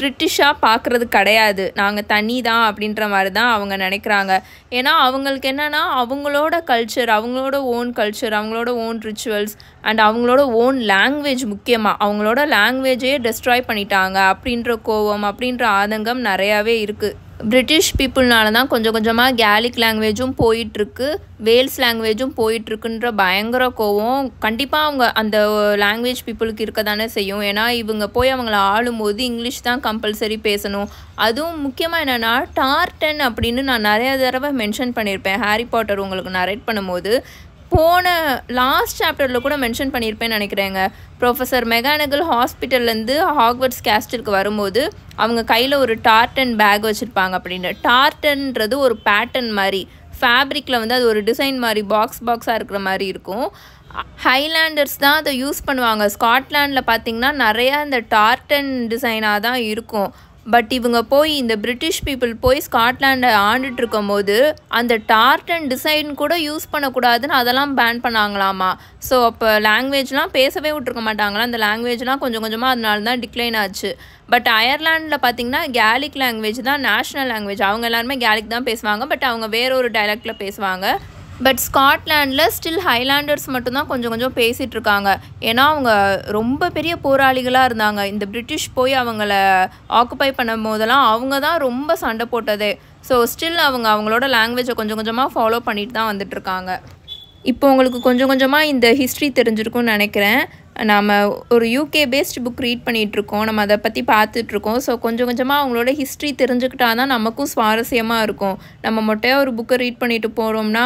பிரிட்டிஷாக பார்க்குறது கிடையாது. நாங்கள் தனி தான் அப்படின்ற மாதிரி தான் அவங்க நினைக்கிறாங்க. ஏன்னா அவங்களுக்கு என்னென்னா அவங்களோட கல்ச்சர், அவங்களோட ஓன் ரிச்சுவல்ஸ் அண்ட் அவங்களோட ஓன் லாங்குவேஜ், முக்கியமாக அவங்களோட லாங்குவேஜே டெஸ்ட்ராய் பண்ணிட்டாங்க அப்படின்ற கோவம், அப்படின்ற ஆதங்கம் நிறையாவே இருக்குது. பிரிட்டிஷ் பீப்புள்னால தான் கொஞ்சம் கொஞ்சமாக கேலிக் லாங்குவேஜும் போயிட்டுருக்கு, வேல்ஸ் லாங்குவேஜும் போயிட்டுருக்குன்ற பயங்கர கோவம் கண்டிப்பாக அவங்க அந்த லாங்குவேஜ் பீப்புளுக்கு இருக்க தானே செய்யும். ஏன்னா இவங்க போய் அவங்கள ஆளும்போது இங்கிலீஷ் தான் கம்பல்சரி பேசணும். அதுவும் முக்கியமாக என்னென்னா டார்டன் அப்படின்னு நான் நிறைய தடவை மென்ஷன் பண்ணியிருப்பேன் ஹாரி பாட்டர் உங்களுக்கு நரேட் பண்ணும்போது. போன லாஸ்ட் சாப்டரில் கூட மென்ஷன் பண்ணியிருப்பேன்னு நினைக்கிறேங்க. ப்ரொஃபஸர் மெகானகல் ஹாஸ்பிட்டல்லேருந்து ஹாக்வர்ட்ஸ் கேஸ்டலுக்கு வரும்போது அவங்க கையில் ஒரு டார்டன் பேக் வச்சுருப்பாங்க அப்படின்னு. டார்டன்றது ஒரு பேட்டர்ன் மாதிரி, ஃபேப்ரிக்கில் வந்து அது ஒரு டிசைன் மாதிரி பாக்ஸாக இருக்கிற மாதிரி இருக்கும். ஹைலாண்டர்ஸ் தான் அதை யூஸ் பண்ணுவாங்க. ஸ்காட்லாண்டில் பார்த்திங்கன்னா நிறையா இந்த டார்டன் டிசைனாக தான் இருக்கும். பட் இவங்க போய் இந்த பிரிட்டிஷ் பீப்புள் போய் ஸ்காட்லாண்டை ஆண்டுட்டு இருக்கும் போது அந்த டார்டன் டிசைன் கூட யூஸ் பண்ணக்கூடாதுன்னு அதெல்லாம் பேன் பண்ணாங்களாமா. ஸோ அப்போ லாங்குவேஜ்லாம் பேசவே விட்டுருக்க மாட்டாங்களா. அந்த லாங்குவேஜ்லாம் கொஞ்சம் கொஞ்சமாக அதனால தான் டிக்ளைன் ஆச்சு. பட் அயர்லாண்டில் பார்த்திங்கன்னா கேலிக் லாங்குவேஜ் தான் நேஷ்னல் லாங்குவேஜ். அவங்க எல்லாருமே கேலிக் தான் பேசுவாங்க. பட் அவங்க வேற ஒரு டைலக்டில் பேசுவாங்க. பட் ஸ்காட்லாண்டில் ஸ்டில் ஹைலாண்டர்ஸ் மட்டும்தான் கொஞ்சம் கொஞ்சம் பேசிகிட்டு இருக்காங்க. ஏன்னா அவங்க ரொம்ப பெரிய போராளிகளாக இருந்தாங்க. இந்த பிரிட்டிஷ் போய் அவங்கள ஆக்குப்பை பண்ணும் போதெல்லாம் அவங்க தான் ரொம்ப சண்டை போட்டதே. ஸோ ஸ்டில் அவங்களோட லாங்குவேஜை கொஞ்சம் கொஞ்சமாக ஃபாலோ பண்ணிட்டு தான் வந்துட்டுருக்காங்க. இப்போ உங்களுக்கு கொஞ்சம் கொஞ்சமாக இந்த ஹிஸ்ட்ரி தெரிஞ்சிருக்கும்னு நினைக்கிறேன். நாம் ஒரு யூகே பேஸ்ட் புக் ரீட் பண்ணிகிட்ருக்கோம். நம்ம அதை பற்றி பார்த்துட்ருக்கோம். ஸோ கொஞ்சம் கொஞ்சமாக அவங்களோட ஹிஸ்ட்ரி தெரிஞ்சுக்கிட்டா தான் நமக்கும் சுவாரஸ்யமாக இருக்கும். நம்ம மொட்டையாக ஒரு புக்கை ரீட் பண்ணிட்டு போகிறோம்னா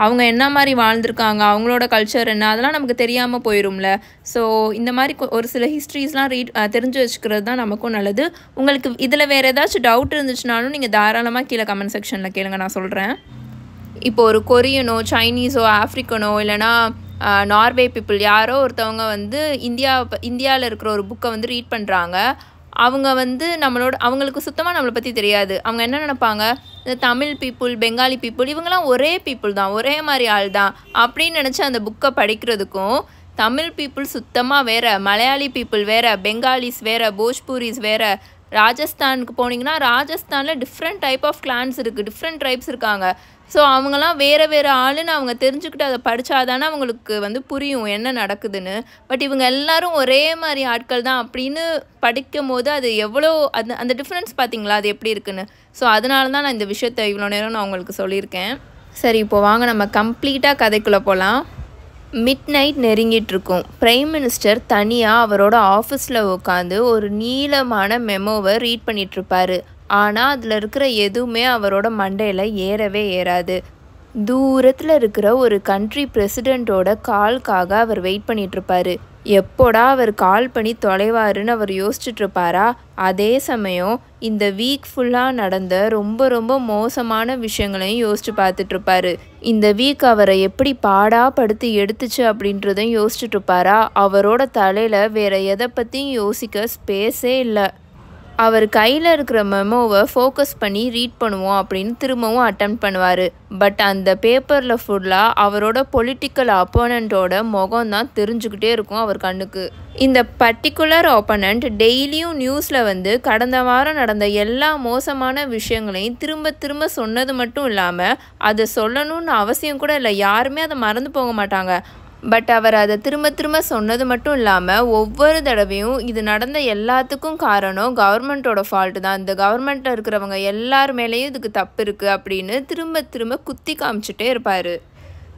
அவங்க என்ன மாதிரி வாழ்ந்திருக்காங்க, அவங்களோட கல்ச்சர் என்ன, அதெல்லாம் நமக்கு தெரியாமல் போயிடும்ல. ஸோ இந்த மாதிரி ஒரு சில ஹிஸ்ட்ரிஸ்லாம் தெரிஞ்சு வச்சுக்கிறது தான் நமக்கும் நல்லது. உங்களுக்கு இதில் வேறு ஏதாச்சும் டவுட் இருந்துச்சுனாலும் நீங்கள் தாராளமாக கீழே கமெண்ட் செக்ஷனில் கேளுங்க, நான் சொல்கிறேன். இப்போ ஒரு கொரியனோ சைனீஸோ ஆஃப்ரிக்கனோ இல்லைனா நார்வே பீப்புள் யாரோ ஒருத்தவங்க வந்து இந்தியாவில் இருக்கிற ஒரு புக்கை வந்து ரீட் பண்ணுறாங்க. அவங்க வந்து அவங்களுக்கு சுத்தமாக நம்மளை பற்றி தெரியாது. அவங்க என்ன நினைப்பாங்க, இந்த தமிழ் பீப்புள் பெங்காலி பீப்புள் இவங்கெல்லாம் ஒரே பீப்புள் தான், ஒரே மாதிரி ஆள் தான் அப்படின்னு நினச்சி அந்த புக்கை படிக்கிறதுக்கும் தமிழ் பீப்புள் சுத்தமாக வேறு, மலையாளி பீப்புள் வேறு, பெங்காலிஸ் வேறு, போஜ்பூரிஸ் வேறு. ராஜஸ்தானுக்கு போனீங்கன்னா ராஜஸ்தானில் டிஃப்ரெண்ட் டைப் ஆஃப் கிளான்ஸ் இருக்குது, டிஃப்ரெண்ட் ட்ரைப்ஸ் இருக்காங்க. ஸோ அவங்கெல்லாம் வேறு ஆளுன்னு அவங்க தெரிஞ்சுக்கிட்டு அதை படித்தாதானே அவங்களுக்கு வந்து புரியும் என்ன நடக்குதுன்னு. பட் இவங்க எல்லாரும் ஒரே மாதிரி ஆட்கள் தான் அப்படின்னு படிக்கும் போது அது எவ்வளோ அந்த டிஃப்ரென்ஸ் பார்த்தீங்களா, அது எப்படி இருக்குன்னு. ஸோ அதனால தான் நான் இந்த விஷயத்தை இவ்வளோ நேரம் நான் உங்களுக்கு சொல்லியிருக்கேன். சரி, இப்போ வாங்க நம்ம கம்ப்ளீட்டாக கதைக்குள்ளே போகலாம். மிட் நைட் நெருங்கிட்டுருக்கும். பிரைம் மினிஸ்டர் தனியாக அவரோட ஆஃபீஸில் உட்காந்து ஒரு நீளமான மெமோவை ரீட் பண்ணிகிட்ருப்பார். ஆனால் அதில் இருக்கிற எதுவுமே அவரோட மண்டையில் ஏறவே ஏறாது. தூரத்தில் இருக்கிற ஒரு கண்ட்ரி பிரசிடெண்ட்டோட கால்காக அவர் வெயிட் பண்ணிகிட்ருப்பார். எப்போடா அவர் கால் பண்ணி தொலைவாருன்னு அவர் யோசிச்சுட்ருப்பாரா. அதே சமயம் இந்த வீக் ஃபுல்லாக நடந்த ரொம்ப ரொம்ப மோசமான விஷயங்களையும் யோசிச்சு பார்த்துட்ருப்பாரு. இந்த வீக் அவரை எப்படி பாடாப்படுத்தி எடுத்துச்சு அப்படின்றதையும் யோசிச்சுட்ருப்பாரா. அவரோட தலையில் வேறு எதை பற்றியும் யோசிக்க ஸ்பேஸே இல்லை. அவர் கையில் இருக்கிற மெமோவை ஃபோக்கஸ் பண்ணி ரீட் பண்ணுவோம் அப்படின்னு திரும்பவும் அட்டெம்ப்ட் பண்ணுவார். பட் அந்த பேப்பரில் ஃபுல்லாக அவரோட பொலிட்டிக்கல் அப்போனண்ட்டோட முகம் தான் தெரிஞ்சுக்கிட்டே இருக்கும் அவர் கண்ணுக்கு. இந்த பர்டிகுலர் அப்போனண்ட் டெய்லியும் நியூஸில் வந்து கடந்த வாரம் நடந்த எல்லா மோசமான விஷயங்களையும் திரும்ப திரும்ப சொன்னது மட்டும் இல்லாமல் அதை சொல்லணும்னு அவசியம் கூட இல்லை, யாருமே அதை மறந்து போக மாட்டாங்க. பட் அவர் அதை திரும்ப திரும்ப சொன்னது மட்டும் இல்லாமல் ஒவ்வொரு தடவையும் இது நடந்த எல்லாத்துக்கும் காரணம் கவர்மெண்ட்டோட ஃபால்ட்டு தான், இந்த கவர்மெண்ட்டில் இருக்கிறவங்க எல்லார் மேலேயும் இதுக்கு தப்பு இருக்குது அப்படின்னு திரும்ப திரும்ப குத்தி காமிச்சிட்டே இருப்பார்.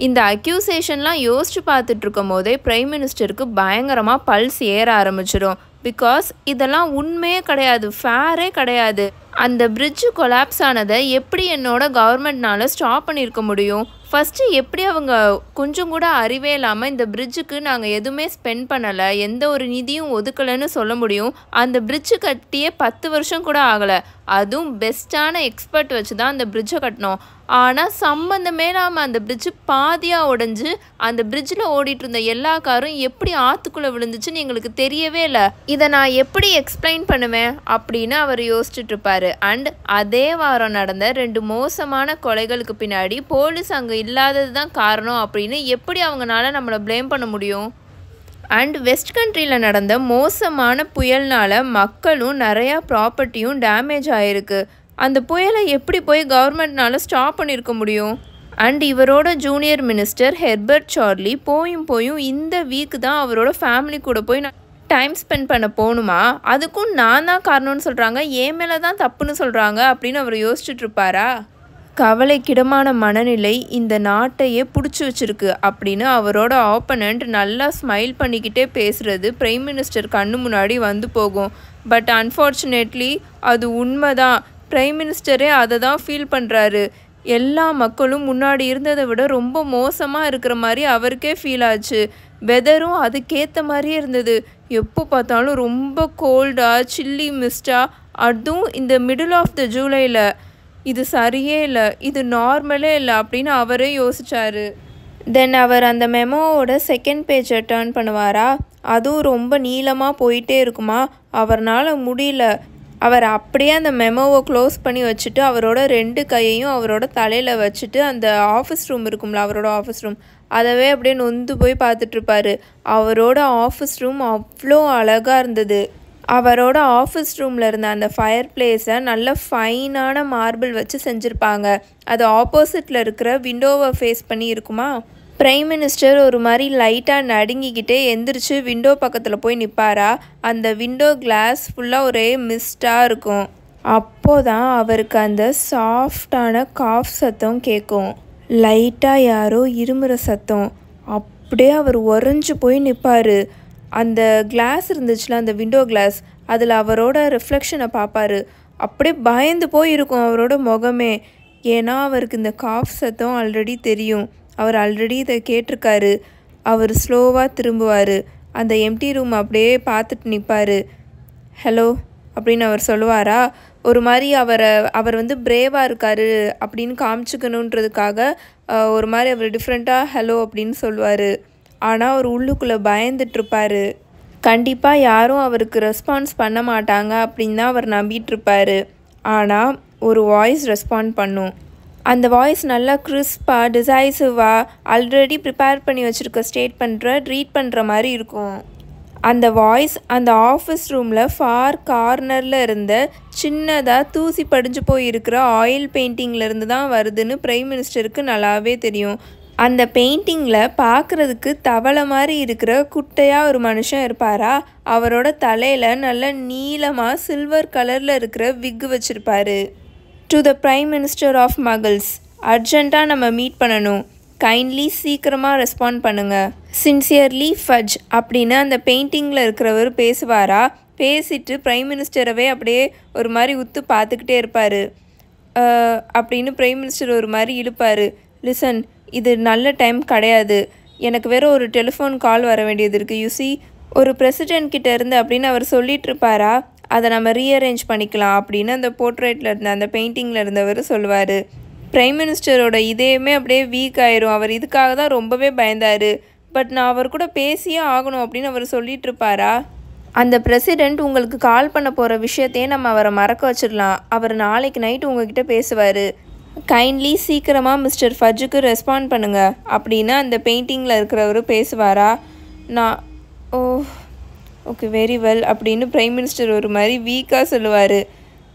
இந்த அக்யூசேஷன்லாம் யோசிச்சு பார்த்துட்ருக்கும் போதே பிரைம் மினிஸ்டருக்கு பயங்கரமாக பல்ஸ் ஏற ஆரம்பிச்சிடும். பிகாஸ் இதெல்லாம் உண்மையே கிடையாது, ஃபேரே கிடையாது. அந்த பிரிட்ஜு கொலாப்ஸ் ஆனதை எப்படி என்னோட கவர்மெண்ட்னால் ஸ்டாப் பண்ணியிருக்க முடியும்? ஃபஸ்ட்டு எப்படி அவங்க கொஞ்சம் கூட அறிவே இல்லாமல் இந்த பிரிட்ஜுக்கு நாங்கள் எதுவுமே ஸ்பெண்ட் பண்ணலை, எந்த ஒரு நிதியும் ஒதுக்கலைன்னு சொல்ல முடியும்? அந்த பிரிட்ஜு கட்டியே 10 வருஷம் கூட ஆகலை. அதுவும் பெஸ்ட்டான எக்ஸ்பர்ட் வச்சு தான் அந்த பிரிட்ஜை கட்டினோம். ஆனால் சம்மந்தமே இல்லாமல் அந்த பிரிட்ஜு பாதியாக உடைஞ்சு அந்த பிரிட்ஜில் ஓடிட்டு இருந்த எல்லா காரும் எப்படி ஆற்றுக்குள்ளே விழுந்துச்சுன்னு எங்களுக்கு தெரியவே இல்லை. இதை நான் எப்படி எக்ஸ்பிளைன் பண்ணுவேன் அப்படின்னு அவர் யோசிச்சுட்ருப்பார். அண்ட் அதே வாரம் நடந்த 2 மோசமான கொலைகளுக்கு பின்னாடி போலீஸ் அங்கே இல்லாதது தான் காரணம் அப்படின்னு எப்படி அவங்களால நம்மளை ப்ளேம் பண்ண முடியும்? அண்ட் வெஸ்ட் கண்ட்ரியில் நடந்த மோசமான புயல்னால் மக்களும் நிறையா ப்ராப்பர்ட்டியும் டேமேஜ் ஆகிருக்கு. அந்த புயலை எப்படி போய் கவர்மெண்ட்னால ஸ்டாப் பண்ணியிருக்க முடியும்? அண்ட் இவரோட ஜூனியர் மினிஸ்டர் ஹெர்பர்ட் சார்லி போயும் இந்த வீக்கு தான் அவரோட ஃபேமிலி கூட போய் டைம் ஸ்பெண்ட் பண்ண போகணுமா, அதுக்கும் நான் தான் காரணம்னு சொல்கிறாங்க, என் மேலே தான் தப்புன்னு சொல்கிறாங்க அப்படின்னு அவர் யோசிச்சுட்ருப்பாரா? கவலைக்கிடமான மனநிலை இந்த நாட்டையே பிடிச்சி வச்சிருக்கு அப்படின்னு அவரோட ஆப்பனண்ட் நல்லா ஸ்மைல் பண்ணிக்கிட்டே பேசுகிறது பிரைம் மினிஸ்டர் கண்ணு முன்னாடி வந்து போகும். பட் அன்ஃபார்ச்சுனேட்லி அது உண்மைதான். பிரைம் மினிஸ்டரே அதை தான் ஃபீல் பண்ணுறாரு. எல்லா மக்களும் முன்னாடி இருந்ததை விட ரொம்ப மோசமாக இருக்கிற மாதிரி அவருக்கே ஃபீல் ஆச்சு. வெதரும் அதுக்கேற்ற மாதிரியே இருந்தது. எப்போ பார்த்தாலும் ரொம்ப கோல்டாக சில்லி மிஸ்டாக, அதுவும் இந்த மிடில் ஆஃப் த ஜூலையில். இது சரியே இல்லை, இது நார்மலே இல்லை அப்படின்னு அவரே யோசிச்சாரு. தென் அவர் அந்த மெமோவோட செகண்ட் பேஜை டர்ன் பண்ணுவாரா, அதுவும் ரொம்ப நீளமாக போயிட்டே இருக்குமா. அவரால் முடியல. அவர் அப்படியே அந்த மெமோவை க்ளோஸ் பண்ணி வச்சுட்டு அவரோட 2 கையையும் அவரோட தலையில் வச்சுட்டு அந்த ஆஃபீஸ் ரூம் இருக்கும்ல, அவரோட ஆஃபீஸ் ரூம், அதவே அப்படியே நொந்து போய் பார்த்துட்ருப்பாரு. அவரோட ஆஃபீஸ் ரூம் அவ்வளோ அழகாக இருந்தது. அவரோட ஆஃபீஸ் ரூமில் இருந்த அந்த ஃபயர் பிளேஸை நல்ல ஃபைனான மார்பிள் வச்சு செஞ்சுருப்பாங்க. அது ஆப்போசிட்டில் இருக்கிற விண்டோவை ஃபேஸ் பண்ணி இருக்குமா. பிரைம் மினிஸ்டர் ஒரு மாதிரி லைட்டாக நடுங்கிக்கிட்டே எந்திரிச்சு விண்டோ பக்கத்தில் போய் நிற்பாரா. அந்த விண்டோ கிளாஸ் ஃபுல்லாக ஒரே மிஸ்டாக இருக்கும். அப்போதான் அவருக்கு அந்த சாஃப்டான காஃப் சத்தம் கேட்கும். லைட்டாக யாரோ இருமுற சத்தம். அப்படியே அவர் உறைஞ்சி போய் நிற்பார். அந்த கிளாஸ் இருந்துச்சுல, அந்த விண்டோ கிளாஸ், அதில் அவரோட ரிஃப்ளெக்ஷனை பார்ப்பாரு. அப்படியே பயந்து போய் இருக்கும் அவரோட முகமே. ஏன்னா அவருக்கு இந்த காஃப் சத்தம் ஆல்ரெடி தெரியும். அவர் ஆல்ரெடி இதை கேட்டிருக்காரு. அவர் ஸ்லோவாக திரும்புவார். அந்த எம்டி ரூம் அப்படியே பார்த்துட்டு நிற்பார். ஹலோ அப்படின்னு அவர் சொல்லுவாரா. ஒரு மாதிரி அவர் வந்து பிரேவாக இருக்கார் அப்படின்னு காமிச்சிக்கணுன்றதுக்காக ஒரு மாதிரி அவர் டிஃப்ரெண்ட்டாக ஹலோ அப்படின்னு சொல்லுவார். ஆனால் அவர் உள்ளுக்குள்ளே பயந்துட்டுருப்பார். கண்டிப்பாக யாரும் அவருக்கு ரெஸ்பான்ஸ் பண்ண மாட்டாங்க அப்படின்னு தான் அவர் நம்பிட்டுருப்பார். ஆனால் ஒரு வாய்ஸ் ரெஸ்பாண்ட் பண்ணும். அந்த வாய்ஸ் நல்லா கிறிஸ்பாக டிசைசிவாக ஆல்ரெடி ப்ரிப்பேர் பண்ணி வச்சுருக்க ஸ்டேட்மெண்ட்டை ரீட் பண்ணுற மாதிரி இருக்கும். அந்த வாய்ஸ் அந்த ஆஃபீஸ் ரூமில் ஃபார் கார்னரில் இருந்த சின்னதாக தூசி படிஞ்சு போயிருக்கிற ஆயில் பெயிண்டிங்லேருந்து தான் வருதுன்னு பிரைம் மினிஸ்டருக்கு நல்லாவே தெரியும். அந்த பெயிண்டிங்கில் பார்க்குறதுக்கு தவளை மாதிரி இருக்கிற குட்டையாக ஒரு மனுஷன் இருப்பாரா. அவரோட தலையில் நல்ல நீளமாக சில்வர் கலரில் இருக்கிற விக்கு வச்சுருப்பாரு. To the prime minister of Muggles, அர்ஜெண்ட்டாக நம்ம மீட் பண்ணணும். கைண்ட்லி சீக்கிரமாக ரெஸ்பாண்ட் பண்ணுங்கள். சின்சியர்லி ஃபஜ் அப்படின்னு அந்த பெயிண்டிங்கில் இருக்கிறவர் பேசுவாரா. பேசிட்டு பிரைம் மினிஸ்டரவே அப்படியே ஒரு மாதிரி உத்து பார்த்துக்கிட்டே இருப்பார். அப்படின்னு பிரைம் மினிஸ்டர் ஒரு மாதிரி இழுப்பார். லிசன், இது நல்ல டைம் கிடையாது. எனக்கு வேறு ஒரு டெலிஃபோன் கால் வர வேண்டியது இருக்குது. யூசி, ஒரு பிரசிடென்ட் கிட்ட இருந்து அப்படின்னு அவர் சொல்லிட்டு இருப்பாரா. அதை நம்ம ரீஅரேஞ்ச் பண்ணிக்கலாம் அப்படின்னு அந்த போர்ட்ரேட்டில் இருந்த அந்த பெயிண்டிங்கில் இருந்தவர் சொல்லுவார். பிரைம் மினிஸ்டரோட இதயமே அப்படியே வீக் ஆயிரும். அவர் இதுக்காக தான் ரொம்பவே பயந்தார். பட் நான் அவர் கூட பேசியே ஆகணும் அப்படின்னு அவர் சொல்லிட்டு இருப்பாரா. அந்த பிரசிடெண்ட் உங்களுக்கு கால் பண்ண போகிற விஷயத்தையே நம்ம அவரை மறக்க வச்சிடலாம். அவர் நாளைக்கு நைட்டு உங்ககிட்ட பேசுவார். கைண்ட்லி சீக்கிரமாக மிஸ்டர் ஃபஜ்ஜுக்கு ரெஸ்பாண்ட் பண்ணுங்கள் அப்படின்னு அந்த பெயிண்டிங்கில் இருக்கிறவர் பேசுவாரா. நான் ஓகே வெரி வெல் அப்படின்னு பிரைம் மினிஸ்டர் ஒரு மாதிரி வீக்காக சொல்லுவார்.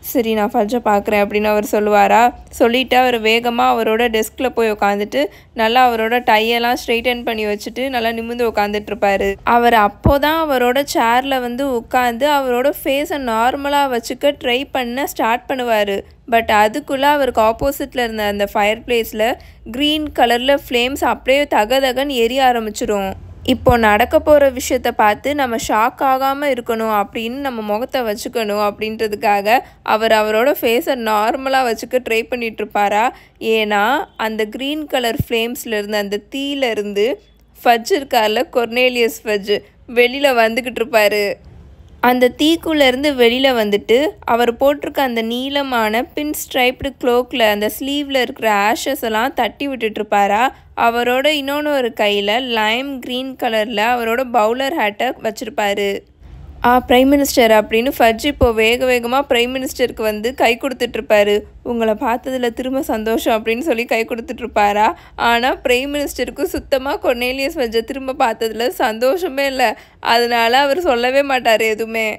சரி, நான் ஃபஜ்ஜை பார்க்குறேன் அப்படின்னு அவர் சொல்லுவாரா. சொல்லிவிட்டு அவர் வேகமாக அவரோட டெஸ்கில் போய் உட்காந்துட்டு நல்லா அவரோட டையெல்லாம் ஸ்ட்ரெயிட்டன் பண்ணி வச்சுட்டு நல்லா நிமிர்ந்து உட்காந்துட்ருப்பார். அவர் அப்போ தான் அவரோட சேரில் வந்து உட்காந்து அவரோட ஃபேஸை நார்மலாக வச்சுக்க ட்ரை பண்ண ஸ்டார்ட் பண்ணுவார். பட் அதுக்குள்ளே அவருக்கு ஆப்போசிட்டில் இருந்த அந்த ஃபயர் பிளேஸில் க்ரீன் கலரில் ஃப்ளேம்ஸ் அப்படியே தகன்னு எரிய ஆரம்பிச்சிடும். இப்போ நடக்க போகிற விஷயத்த பார்த்து நம்ம ஷாக் ஆகாமல் இருக்கணும் அப்படின்னு நம்ம முகத்தை வச்சுக்கணும் அப்படின்றதுக்காக அவரோட ஃபேஸை நார்மலாக வச்சுக்க ட்ரை பண்ணிகிட்ருப்பாரா. ஏன்னா அந்த க்ரீன் கலர் ஃப்ளேம்ஸ்லேருந்து அந்த தீயிலேருந்து ஃபஜ் இருக்கார்ல, கொர்னேலியஸ் ஃபஜ் வெளியில் வந்துக்கிட்டு இருப்பார். அந்த தீக்குள்ளேருந்து வெளியில் வந்துட்டு அவர் போட்டிருக்க அந்த நீளமான பின் ஸ்ட்ரைப்டு க்ளோக்கில் அந்த ஸ்லீவில் இருக்கிற ஆஷஸ் எல்லாம் தட்டி விட்டுட்ருப்பாரா. அவரோட இன்னொன்று ஒரு கையில் லைம் க்ரீன் கலரில் அவரோட பவுலர் ஹேட்டை வச்சுருப்பார். பிரைம் மினிஸ்டர் அப்படின்னு ஃபஜ் இப்போது வேகமாக பிரைம் மினிஸ்டருக்கு வந்து கை கொடுத்துட்ருப்பாரு. உங்களை பார்த்ததில் திரும்ப சந்தோஷம் அப்படின்னு சொல்லி கை கொடுத்துட்ருப்பாரா. ஆனால் பிரைம் மினிஸ்டருக்கு சுத்தமாக கொர்னேலியஸ் ஃபஜ்ஜை திரும்ப பார்த்ததில் சந்தோஷமே இல்லை. அதனால அவர் சொல்லவே மாட்டார் எதுவுமே.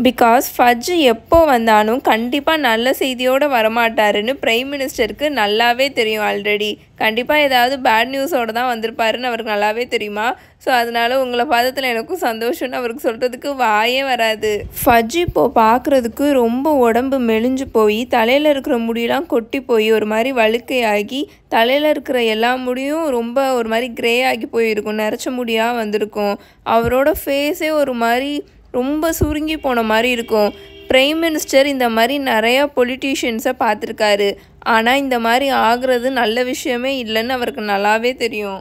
பிகாஸ் ஃபஜ் எப்போ வந்தாலும் கண்டிப்பாக நல்ல செய்தியோடு வரமாட்டாருன்னு பிரைம் மினிஸ்டருக்கு நல்லாவே தெரியும். ஆல்ரெடி கண்டிப்பாக ஏதாவது பேட் நியூஸோடு தான் வந்திருப்பாருன்னு அவருக்கு நல்லாவே தெரியுமா. ஸோ அதனால் உங்களை பார்த்ததில் எனக்கும் சந்தோஷம்னு அவருக்கு சொல்கிறதுக்கு வாயே வராது. ஃபஜ் இப்போது பார்க்குறதுக்கு ரொம்ப உடம்பு மெலிஞ்சு போய் தலையில் இருக்கிற முடியெல்லாம் கொட்டி போய் ஒரு மாதிரி வழுக்கையாகி தலையில் இருக்கிற எல்லா முடியும் ரொம்ப ஒரு மாதிரி க்ரே ஆகி போயிருக்கும், நிறச்ச முடியாக வந்திருக்கும். அவரோட ஃபேஸே ஒரு மாதிரி ரொம்ப சுருங்கி போன மாதிரி இருக்கும். பிரைம் மினிஸ்டர் இந்த மாதிரி நிறையா பொலிட்டீஷியன்ஸை பார்த்துருக்காரு. ஆனால் இந்த மாதிரி ஆகிறது நல்ல விஷயமே இல்லைன்னு அவருக்கு நல்லாவே தெரியும்.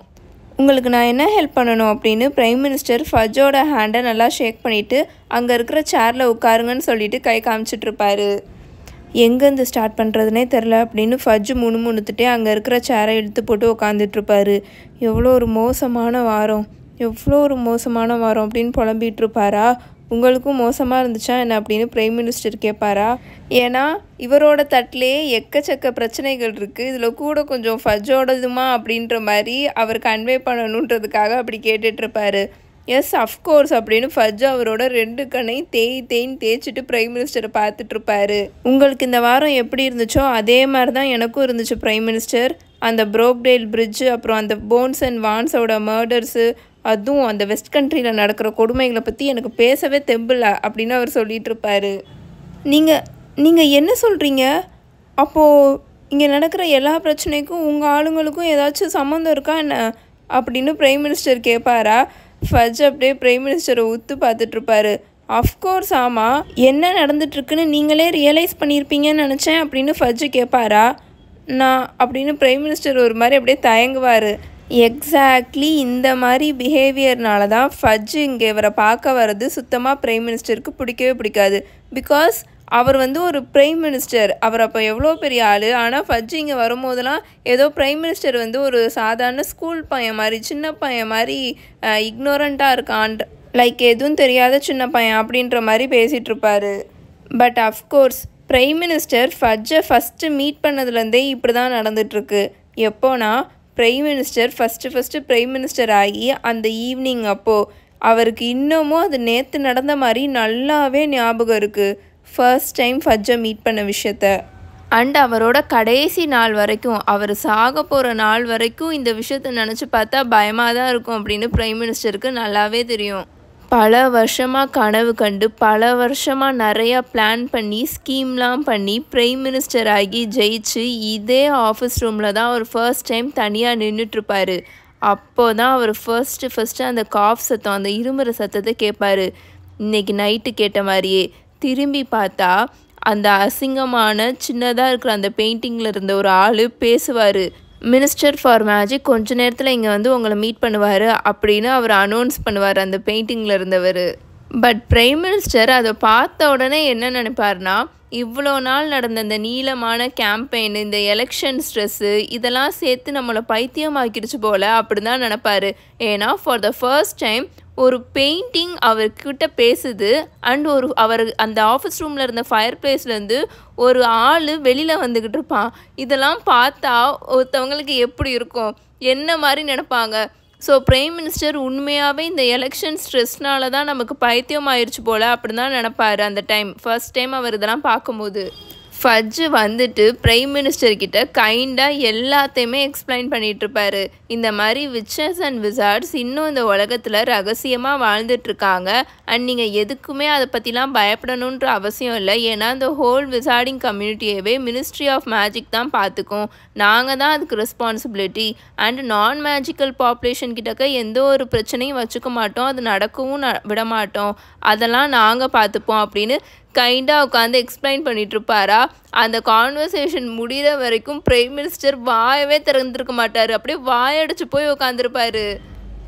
உங்களுக்கு நான் என்ன ஹெல்ப் பண்ணணும் அப்படின்னு பிரைம் மினிஸ்டர் ஃபஜ்ஜோட ஹேண்டை நல்லா ஷேக் பண்ணிவிட்டு அங்கே இருக்கிற சேரில் உட்காருங்கன்னு சொல்லிட்டு கை காமிச்சிட்ருப்பாரு. எங்கேருந்து ஸ்டார்ட் பண்ணுறதுனே தெரில அப்படின்னு ஃபஜ்ஜு முணுமுணுத்துட்டே அங்கே இருக்கிற சேரை எடுத்து போட்டு உட்காந்துட்ருப்பாரு. எவ்வளோ ஒரு மோசமான வாரம், எவ்வளோ ஒரு மோசமான வாரம் அப்படின்னு புலம்பிகிட்ருப்பாரா? உங்களுக்கும் மோசமாக இருந்துச்சா என்ன அப்படின்னு பிரைம் மினிஸ்டர் கேட்பாரா? ஏன்னா இவரோட தட்டிலே எக்கச்சக்க பிரச்சனைகள் இருக்குது, இதில் கூட கொஞ்சம் ஃபஜ்ஜோடதுமா அப்படின்ற மாதிரி அவர் கன்வே பண்ணணுன்றதுக்காக அப்படி கேட்டுட்ருப்பாரு. எஸ் அஃப்கோர்ஸ் அப்படின்னு ஃபஜ் அவரோட 2 கண்ணையும் தேய்ன்னு தேய்ச்சிட்டு பிரைம் மினிஸ்டரை பார்த்துட்ருப்பாரு. உங்களுக்கு இந்த வாரம் எப்படி இருந்துச்சோ அதே மாதிரி தான் எனக்கும் இருந்துச்சு பிரைம் மினிஸ்டர். அந்த புரோக்டேல் பிரிட்ஜு, அப்புறம் அந்த போன்ஸ் அண்ட் வான்ஸோட மர்டர்ஸு, அதுவும் அந்த வெஸ்ட் கண்ட்ரியில் நடக்கிற கொடுமைகளை பற்றி எனக்கு பேசவே தெம்பில்ல அப்படின்னு அவர் சொல்லிகிட்ருப்பாரு. நீங்கள் என்ன சொல்கிறீங்க? அப்போது இங்கே நடக்கிற எல்லா பிரச்சனைக்கும் உங்கள் ஆளுங்களுக்கும் ஏதாச்சும் சம்மந்தம் இருக்கா என்ன அப்படின்னு பிரைம் மினிஸ்டர் கேட்பாரா? ஃபஜ் அப்படியே பிரைம் மினிஸ்டரை உத்து பார்த்துட்ருப்பாரு. அஃப்கோர்ஸ் ஆமாம், என்ன நடந்துட்டுருக்குன்னு நீங்களே ரியலைஸ் பண்ணியிருப்பீங்கன்னு நினச்சேன் அப்படின்னு ஃபஜ்ஜு கேட்பாரா? நான் அப்படின்னு பிரைம் மினிஸ்டர் ஒரு மாதிரி அப்படியே தயங்குவார். எக்ஸாக்ட்லி இந்த மாதிரி பிஹேவியர்னால தான் ஃபஜ் இங்கே இவரை பார்க்க வர்றது சுத்தமாக பிரைம் மினிஸ்டருக்கு பிடிக்கவே பிடிக்காது. பிகாஸ் அவர் ஒரு பிரைம் மினிஸ்டர், அவர் அப்போ எவ்வளோ பெரிய ஆள். ஆனால் ஃபஜ் இங்கே வரும்போதெல்லாம் ஏதோ பிரைம் மினிஸ்டர் ஒரு சாதாரண ஸ்கூல் பையன் மாதிரி, சின்ன பையன் மாதிரி இக்னோரண்ட்டாக இருக்கான், லைக் எதுவும் தெரியாத சின்ன பையன் அப்படின்ற மாதிரி பேசிகிட்ருப்பாரு. பட் அஃப்கோர்ஸ் பிரைம் மினிஸ்டர் ஃபஜ்ஜை ஃபஸ்ட்டு மீட் பண்ணதுலேருந்தே இப்படி தான் நடந்துகிட்ருக்கு. எப்போனா prime minister first prime minister ஆகி அந்த ஈவினிங் அப்போது அவருக்கு இன்னமும் அது நேற்று நடந்த மாதிரி நல்லாவே ஞாபகம் இருக்குது, ஃபர்ஸ்ட் டைம் ஃபஜ்ஜை மீட் பண்ண விஷயத்த. அண்ட் அவரோட கடைசி நாள் வரைக்கும், அவர் சாக போகிற நாள் வரைக்கும் இந்த விஷயத்த நினச்சி பார்த்தா பயமாக தான் இருக்கும் அப்படின்னு பிரைம் மினிஸ்டருக்கு நல்லாவே தெரியும். பல வருஷமாக கனவு கண்டு, பல வருஷமாக நிறையா பிளான் பண்ணி, ஸ்கீம்லாம் பண்ணி பிரைம் மினிஸ்டர் ஆகி ஜெயிச்சு இதே ஆஃபீஸ் ரூமில் தான் அவர் ஃபர்ஸ்ட் டைம் தனியாக நின்றுட்டுருப்பார். அப்போ தான் அவர் ஃபர்ஸ்ட்டு அந்த காஃப் சத்தம், அந்த இருமுறை சத்தத்தை கேட்பார். இன்றைக்கி நைட்டு கேட்ட மாதிரியே திரும்பி பார்த்தா அந்த அசிங்கமான சின்னதாக இருக்கிற அந்த பெயிண்டிங்கில் இருந்த ஒரு ஆள் பேசுவார். மினிஸ்டர் ஃபார் மேஜிக் கொஞ்ச நேரத்தில் இங்கே உங்களை மீட் பண்ணுவார் அப்படின்னு அவர் அனௌன்ஸ் பண்ணுவார் அந்த பெயிண்டிங்கில் இருந்தவர். பட் பிரைம் மினிஸ்டர் அதை பார்த்த உடனே என்ன நினைப்பார்னா, இவ்வளோ நாள் நடந்த இந்த நீளமான கேம்பெயின், இந்த எலெக்ஷன் ஸ்ட்ரெஸ்ஸு இதெல்லாம் சேர்த்து நம்மளை பைத்தியமாக்கிடுச்சு போல் அப்படி தான் நினப்பார். ஏன்னா ஃபார் த ஃபர்ஸ்ட் டைம் ஒரு பெயிண்டிங் அவர்கிட்ட பேசுது. அண்ட் அவர் அந்த ஆஃபீஸ் ரூமில் இருந்த ஃபயர் பிளேஸ்லேருந்து ஒரு ஆள் வெளியில் வந்துக்கிட்டு இருப்பான். இதெல்லாம் பார்த்தா ஒருத்தவங்களுக்கு எப்படி இருக்கும், என்ன மாதிரி நினைப்பாங்க? ஸோ பிரைம் மினிஸ்டர் உண்மையாகவே இந்த எலெக்ஷன் ஸ்ட்ரெஸ்னால தான் நமக்கு பைத்தியம் ஆயிடுச்சு போல் அப்படி தான் நினப்பார் அந்த டைம், ஃபர்ஸ்ட் டைம் அவர் இதெல்லாம் பார்க்கும்போது. ஃபஜ்ஜு பிரைம் மினிஸ்டர்கிட்ட கைண்டாக எல்லாத்தையுமே எக்ஸ்பிளைன் பண்ணிகிட்ருப்பாரு. இந்த மாதிரி விச்சஸ் அண்ட் விசார்ட்ஸ் இன்னும் இந்த உலகத்தில் ரகசியமாக வாழ்ந்துட்டுருக்காங்க. அண்ட் நீங்கள் எதுக்குமே அதை பற்றிலாம் பயப்படணுன்ற அவசியம் இல்லை. ஏன்னா இந்த ஹோல் விசார்டிங் கம்யூனிட்டியவே மினிஸ்ட்ரி ஆஃப் மேஜிக் தான் பார்த்துக்கும். நாங்கள் தான் அதுக்கு ரெஸ்பான்சிபிலிட்டி. அண்ட் நான் மேஜிக்கல் பாப்புலேஷன் கிட்டக்க எந்த ஒரு பிரச்சனையும் வச்சுக்க மாட்டோம், அது நடக்கவும் விட மாட்டோம், அதெல்லாம் நாங்கள் பார்த்துப்போம் அப்படின்னு கைண்டாக உட்காந்து எக்ஸ்பிளைன் பண்ணிகிட்ருப்பாரா. அந்த கான்வர்சேஷன் முடிகிற வரைக்கும் பிரைம் மினிஸ்டர் வாயவே திறந்துருக்க மாட்டார், அப்படியே வாயடிச்சு போய் உட்காந்துருப்பாரு.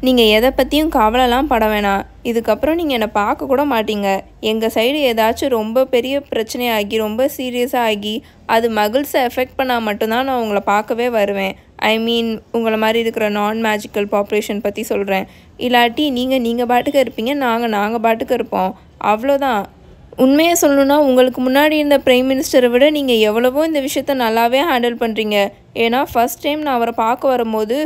நீங்கள் எதை பற்றியும் கவலைலாம் பட வேணாம், இதுக்கப்புறம் நீங்கள் என்னை பார்க்க கூட மாட்டீங்க. எங்கள் சைடு ஏதாச்சும் ரொம்ப பெரிய பிரச்சனையாகி ரொம்ப சீரியஸாக ஆகி அது மகிழ்ஸை எஃபெக்ட் பண்ணால் மட்டும்தான் நான் உங்களை பார்க்கவே வருவேன். ஐ மீன் உங்களை மாதிரி இருக்கிற நான் மேஜிக்கல் பாப்புலேஷன் பற்றி சொல்கிறேன். இல்லாட்டி நீங்கள் பாட்டுக்கு இருப்பீங்க, நாங்கள் பாட்டுக்கு இருப்போம், அவ்வளோதான். உண்மையை சொல்லணுன்னா உங்களுக்கு முன்னாடி இருந்த பிரைம் மினிஸ்டரை விட நீங்கள் எவ்வளவோ இந்த விஷயத்த நல்லாவே ஹேண்டில் பண்ணுறீங்க. ஏன்னா ஃபர்ஸ்ட் டைம் நான் அவரை பார்க்க வரும்போது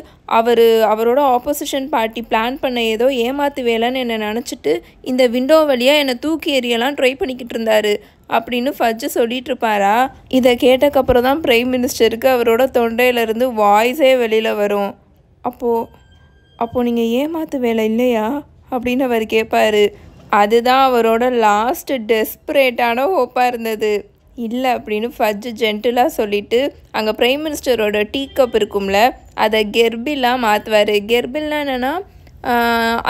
அவரோட ஆப்போசிஷன் பார்ட்டி பிளான் பண்ண ஏதோ ஏமாத்து வேலைன்னு என்னை நினச்சிட்டு இந்த விண்டோ வழியாக என்னை தூக்கி எறியலாம் ட்ரை பண்ணிக்கிட்டு இருந்தாரு அப்படின்னு ஃபஜ்ஜு சொல்லிட்டு இருப்பாரா. இதை கேட்டக்கப்புறம் தான் பிரைம் மினிஸ்டருக்கு அவரோட தொண்டையிலேருந்து வாய்ஸே வெளியில் வரும். அப்போது நீங்கள் ஏமாத்து வேலை இல்லையா அப்படின்னு அவர் கேட்பாரு. அதுதான் அவரோட லாஸ்ட் டெஸ்பரேட்டான ஹோப்பாக இருந்தது. இல்லை அப்படின்னு ஃபஜ்ஜு ஜென்டிலாக சொல்லிவிட்டு அங்கே பிரைம் மினிஸ்டரோட டீ கப் இருக்கும்ல, அதை கெர்பிலாக மாற்றுவார். கெர்பில்னா என்னென்னா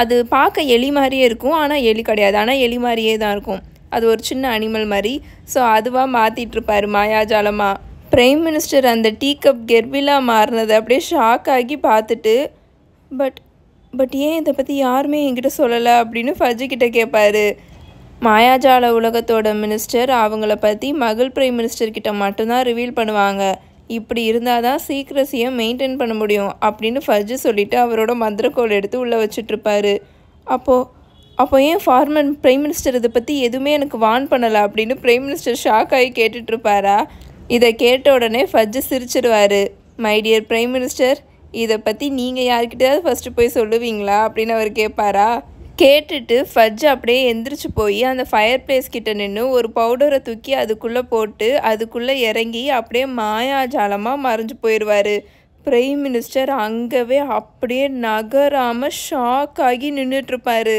அது பார்க்க எலி மாதிரியே இருக்கும், ஆனால் எலி கிடையாது, ஆனால் எலி மாதிரியே தான் இருக்கும். அது ஒரு சின்ன அனிமல் மாதிரி. ஸோ அதுவாக மாற்றிட்டுருப்பார் மாயாஜாலமாக. பிரைம் மினிஸ்டர் அந்த டீ கப் கெர்பிலாக மாறினதை அப்படியே ஷாக் ஆகி பார்த்துட்டு பட் ஏன் இதை பற்றி யாருமே என்கிட்ட சொல்லலை அப்படின்னு ஃபஜ்ஜுக்கிட்ட கேட்பாரு. மாயாஜால உலகத்தோட மினிஸ்டர் அவங்கள பற்றி மகள் பிரைம் மினிஸ்டர் கிட்ட மட்டும்தான் ரிவீல் பண்ணுவாங்க. இப்படி இருந்தால் தான் சீக்ரஸியை மெயின்டைன் பண்ண முடியும் அப்படின்னு ஃபஜ்ஜு சொல்லிவிட்டு அவரோட மந்திரக்கோள் எடுத்து உள்ளே வச்சுட்ருப்பாரு. அப்போ ஏன் ஃபார்மர் பிரைம் மினிஸ்டர் இதை பற்றி எதுவுமே எனக்கு வார்ன் பண்ணலை அப்படின்னு பிரைம் மினிஸ்டர் ஷாக் ஆகி கேட்டுட்ருப்பாரா? இதை கேட்ட உடனே fudge சிரிச்சிடுவார். My dear prime minister, இதை பற்றி நீங்கள் யார்கிட்டயாவது ஃபஸ்ட்டு போய் சொல்லுவீங்களா அப்படின்னு அவர் கேட்பாரா? கேட்டுட்டு ஃபஜ்ஜு அப்படியே எந்திரிச்சு போய் அந்த ஃபயர் பிளேஸ் கிட்ட நின்று ஒரு பவுடரை தூக்கி அதுக்குள்ளே போட்டு அதுக்குள்ளே இறங்கி அப்படியே மாயாஜாலமாக மறைஞ்சு போயிடுவார். பிரைம் மினிஸ்டர் அங்கவே அப்படியே நகராமல் ஷாக் ஆகி நின்றுட்டுருப்பார்.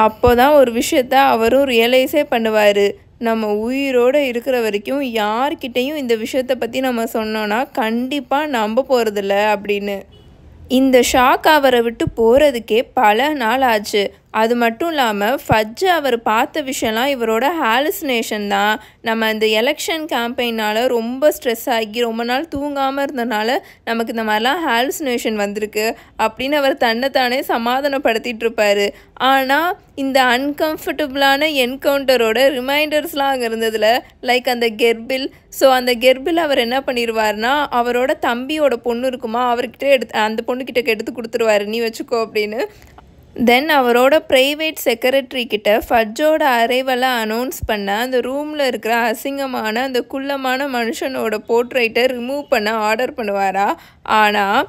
அப்போ தான் ஒரு விஷயத்த அவரும் ரியலைஸே பண்ணுவார். நம்ம உயிரோடு இருக்கிற வரைக்கும் யார்கிட்டையும் இந்த விஷயத்தை பற்றி நம்ம சொன்னோன்னா கண்டிப்பாக நம்ப போகிறதில்ல அப்படின்னு. இந்த ஷாக் அவரை விட்டு போகிறதுக்கே பல நாள் ஆச்சு. அது மட்டும் இல்லாமல் ஃபஜ்ஜு அவர் பார்த்த விஷயம்லாம் இவரோட ஹாலுசினேஷன் தான். நம்ம இந்த எலெக்ஷன் கேம்பெயினால் ரொம்ப ஸ்ட்ரெஸ் ஆகி ரொம்ப நாள் தூங்காமல் இருந்தனால நமக்கு இந்த மாதிரிலாம் ஹாலுசினேஷன் வந்திருக்கு அப்படின்னு அவர் தன்னைத்தானே சமாதானப்படுத்திட்டு இருப்பார். ஆனால் இந்த அன்கம்ஃபர்டபுளான என்கவுண்டரோட ரிமைண்டர்ஸ்லாம் அங்கே இருந்ததில் லைக் அந்த கெர்பில். ஸோ அந்த கெர்பில் அவர் என்ன பண்ணிடுவார்னா அவரோட தம்பியோட பொண்ணு இருக்குமா அவர்கிட்ட அந்த பொண்ணுக்கிட்ட எடுத்து கொடுத்துருவாரு, நீ வச்சுக்கோ அப்படின்னு. தென் அவரோட ப்ரைவேட் செக்ரட்டரி கிட்ட ஃபஜ்ஜோட அரைவலை அனௌன்ஸ் பண்ண அந்த ரூமில் இருக்கிற அசிங்கமான அந்த குள்ளமான மனுஷனோட போர்ட்ரைட்டை ரிமூவ் பண்ண ஆர்டர் பண்ணுவாரா? ஆனால்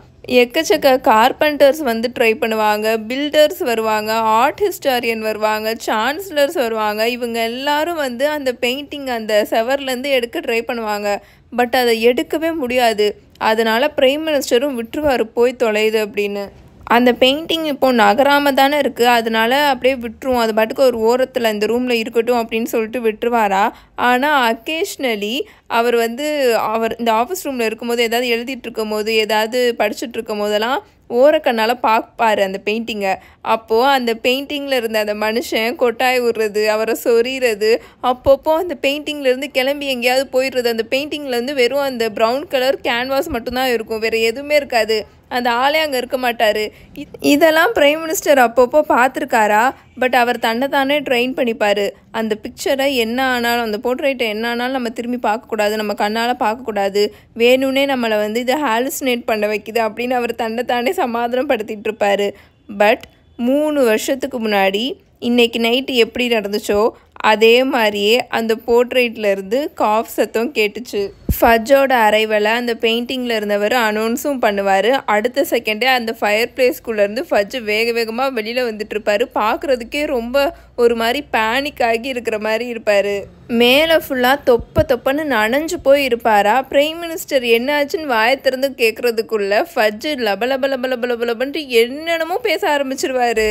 எக்கச்சக்க கார்பெண்டர்ஸ் வந்து ட்ரை பண்ணுவாங்க, பில்டர்ஸ் வருவாங்க, ஆர்ட் ஹிஸ்டாரியன் வருவாங்க, சான்சலர்ஸ் வருவாங்க. இவங்க எல்லாரும் வந்து அந்த பெயிண்டிங் அந்த செவர்லேருந்து எடுக்க ட்ரை பண்ணுவாங்க. பட் அதை எடுக்கவே முடியாது. அதனால் பிரைம் மினிஸ்டரும் விட்டுருவார் போய் தொலையுது அப்படின்னு. அந்த பெயிண்டிங் இப்போது நகராமல் தானே இருக்குது, அதனால் அப்படியே விட்டுருவோம், அது பாட்டுக்கு ஒரு ஓரத்தில் இந்த ரூமில் இருக்கட்டும் அப்படின்னு சொல்லிட்டு விட்டுருவாரா? ஆனால் அக்கேஷ்னலி அவர் இந்த ஆஃபீஸ் ரூமில் இருக்கும்போது ஏதாவது எழுதிட்டு இருக்கும் போது ஏதாவது படிச்சுட்டு இருக்கும் போதெல்லாம் ஓரக்கண்ணால் பார்ப்பார் அந்த பெயிண்டிங்கை. அப்போது அந்த பெயிண்டிங்கில் இருந்த அந்த மனுஷன் கொட்டாய் விடுறது, அவரை சொறிகிறது, அப்பப்போ அந்த பெயிண்டிங்லேருந்து கிளம்பி எங்கேயாவது போயிடுறது. அந்த பெயிண்டிங்லேருந்து வெறும் அந்த ப்ரௌன் கலர் கேன்வாஸ் மட்டும்தான் இருக்கும், வேறு எதுவுமே இருக்காது. அந்த ஆளே அங்கே இருக்க மாட்டார். இதெல்லாம் பிரைம் மினிஸ்டர் அப்பப்போ பார்த்துருக்காரா? பட் அவர் தன்னைத்தானே ட்ரெயின் பண்ணிப்பார். அந்த பிக்சரை என்ன ஆனாலும், அந்த போர்ட்ரைட்டை என்ன ஆனாலும் நம்ம திரும்பி பார்க்கக்கூடாது, நம்ம கண்ணால் பார்க்கக்கூடாது, வேணும்னே நம்மளை இதை ஹாலுசினேட் பண்ண வைக்குது அப்படின்னு அவர் தன்னைத்தானே சமாதானப்படுத்திட்டு இருப்பார். பட் 3 வருஷத்துக்கு முன்னாடி இன்றைக்கி நைட்டு எப்படி நடந்துச்சோ அதே மாதிரியே அந்த போர்ட்ரைட்லேருந்து காஃப் சத்தம் கேட்டுச்சு. ஃபஜ்ஜோட அரைவலை அந்த பெயிண்டிங்கில் இருந்தவர் அனௌன்ஸும் பண்ணுவார். அடுத்த செகண்டே அந்த ஃபயர் பிளேஸ்குள்ளேருந்து ஃபஜ்ஜு வேகமாக வெளியில் வந்துட்டுருப்பார். பார்க்குறதுக்கே ரொம்ப ஒரு மாதிரி பேனிக் ஆகி இருக்கிற மாதிரி இருப்பார். மேலே ஃபுல்லாக தொப்பன்னு நனைஞ்சு போய் இருப்பாரா? பிரைம் மினிஸ்டர் என்ன ஆச்சுன்னு வாயை திறந்து கேட்குறதுக்குள்ளே ஃபஜ்ஜு லபலபலபலபலபலபன்ட்டு என்னென்னமோ பேச ஆரம்பிச்சிருவார்.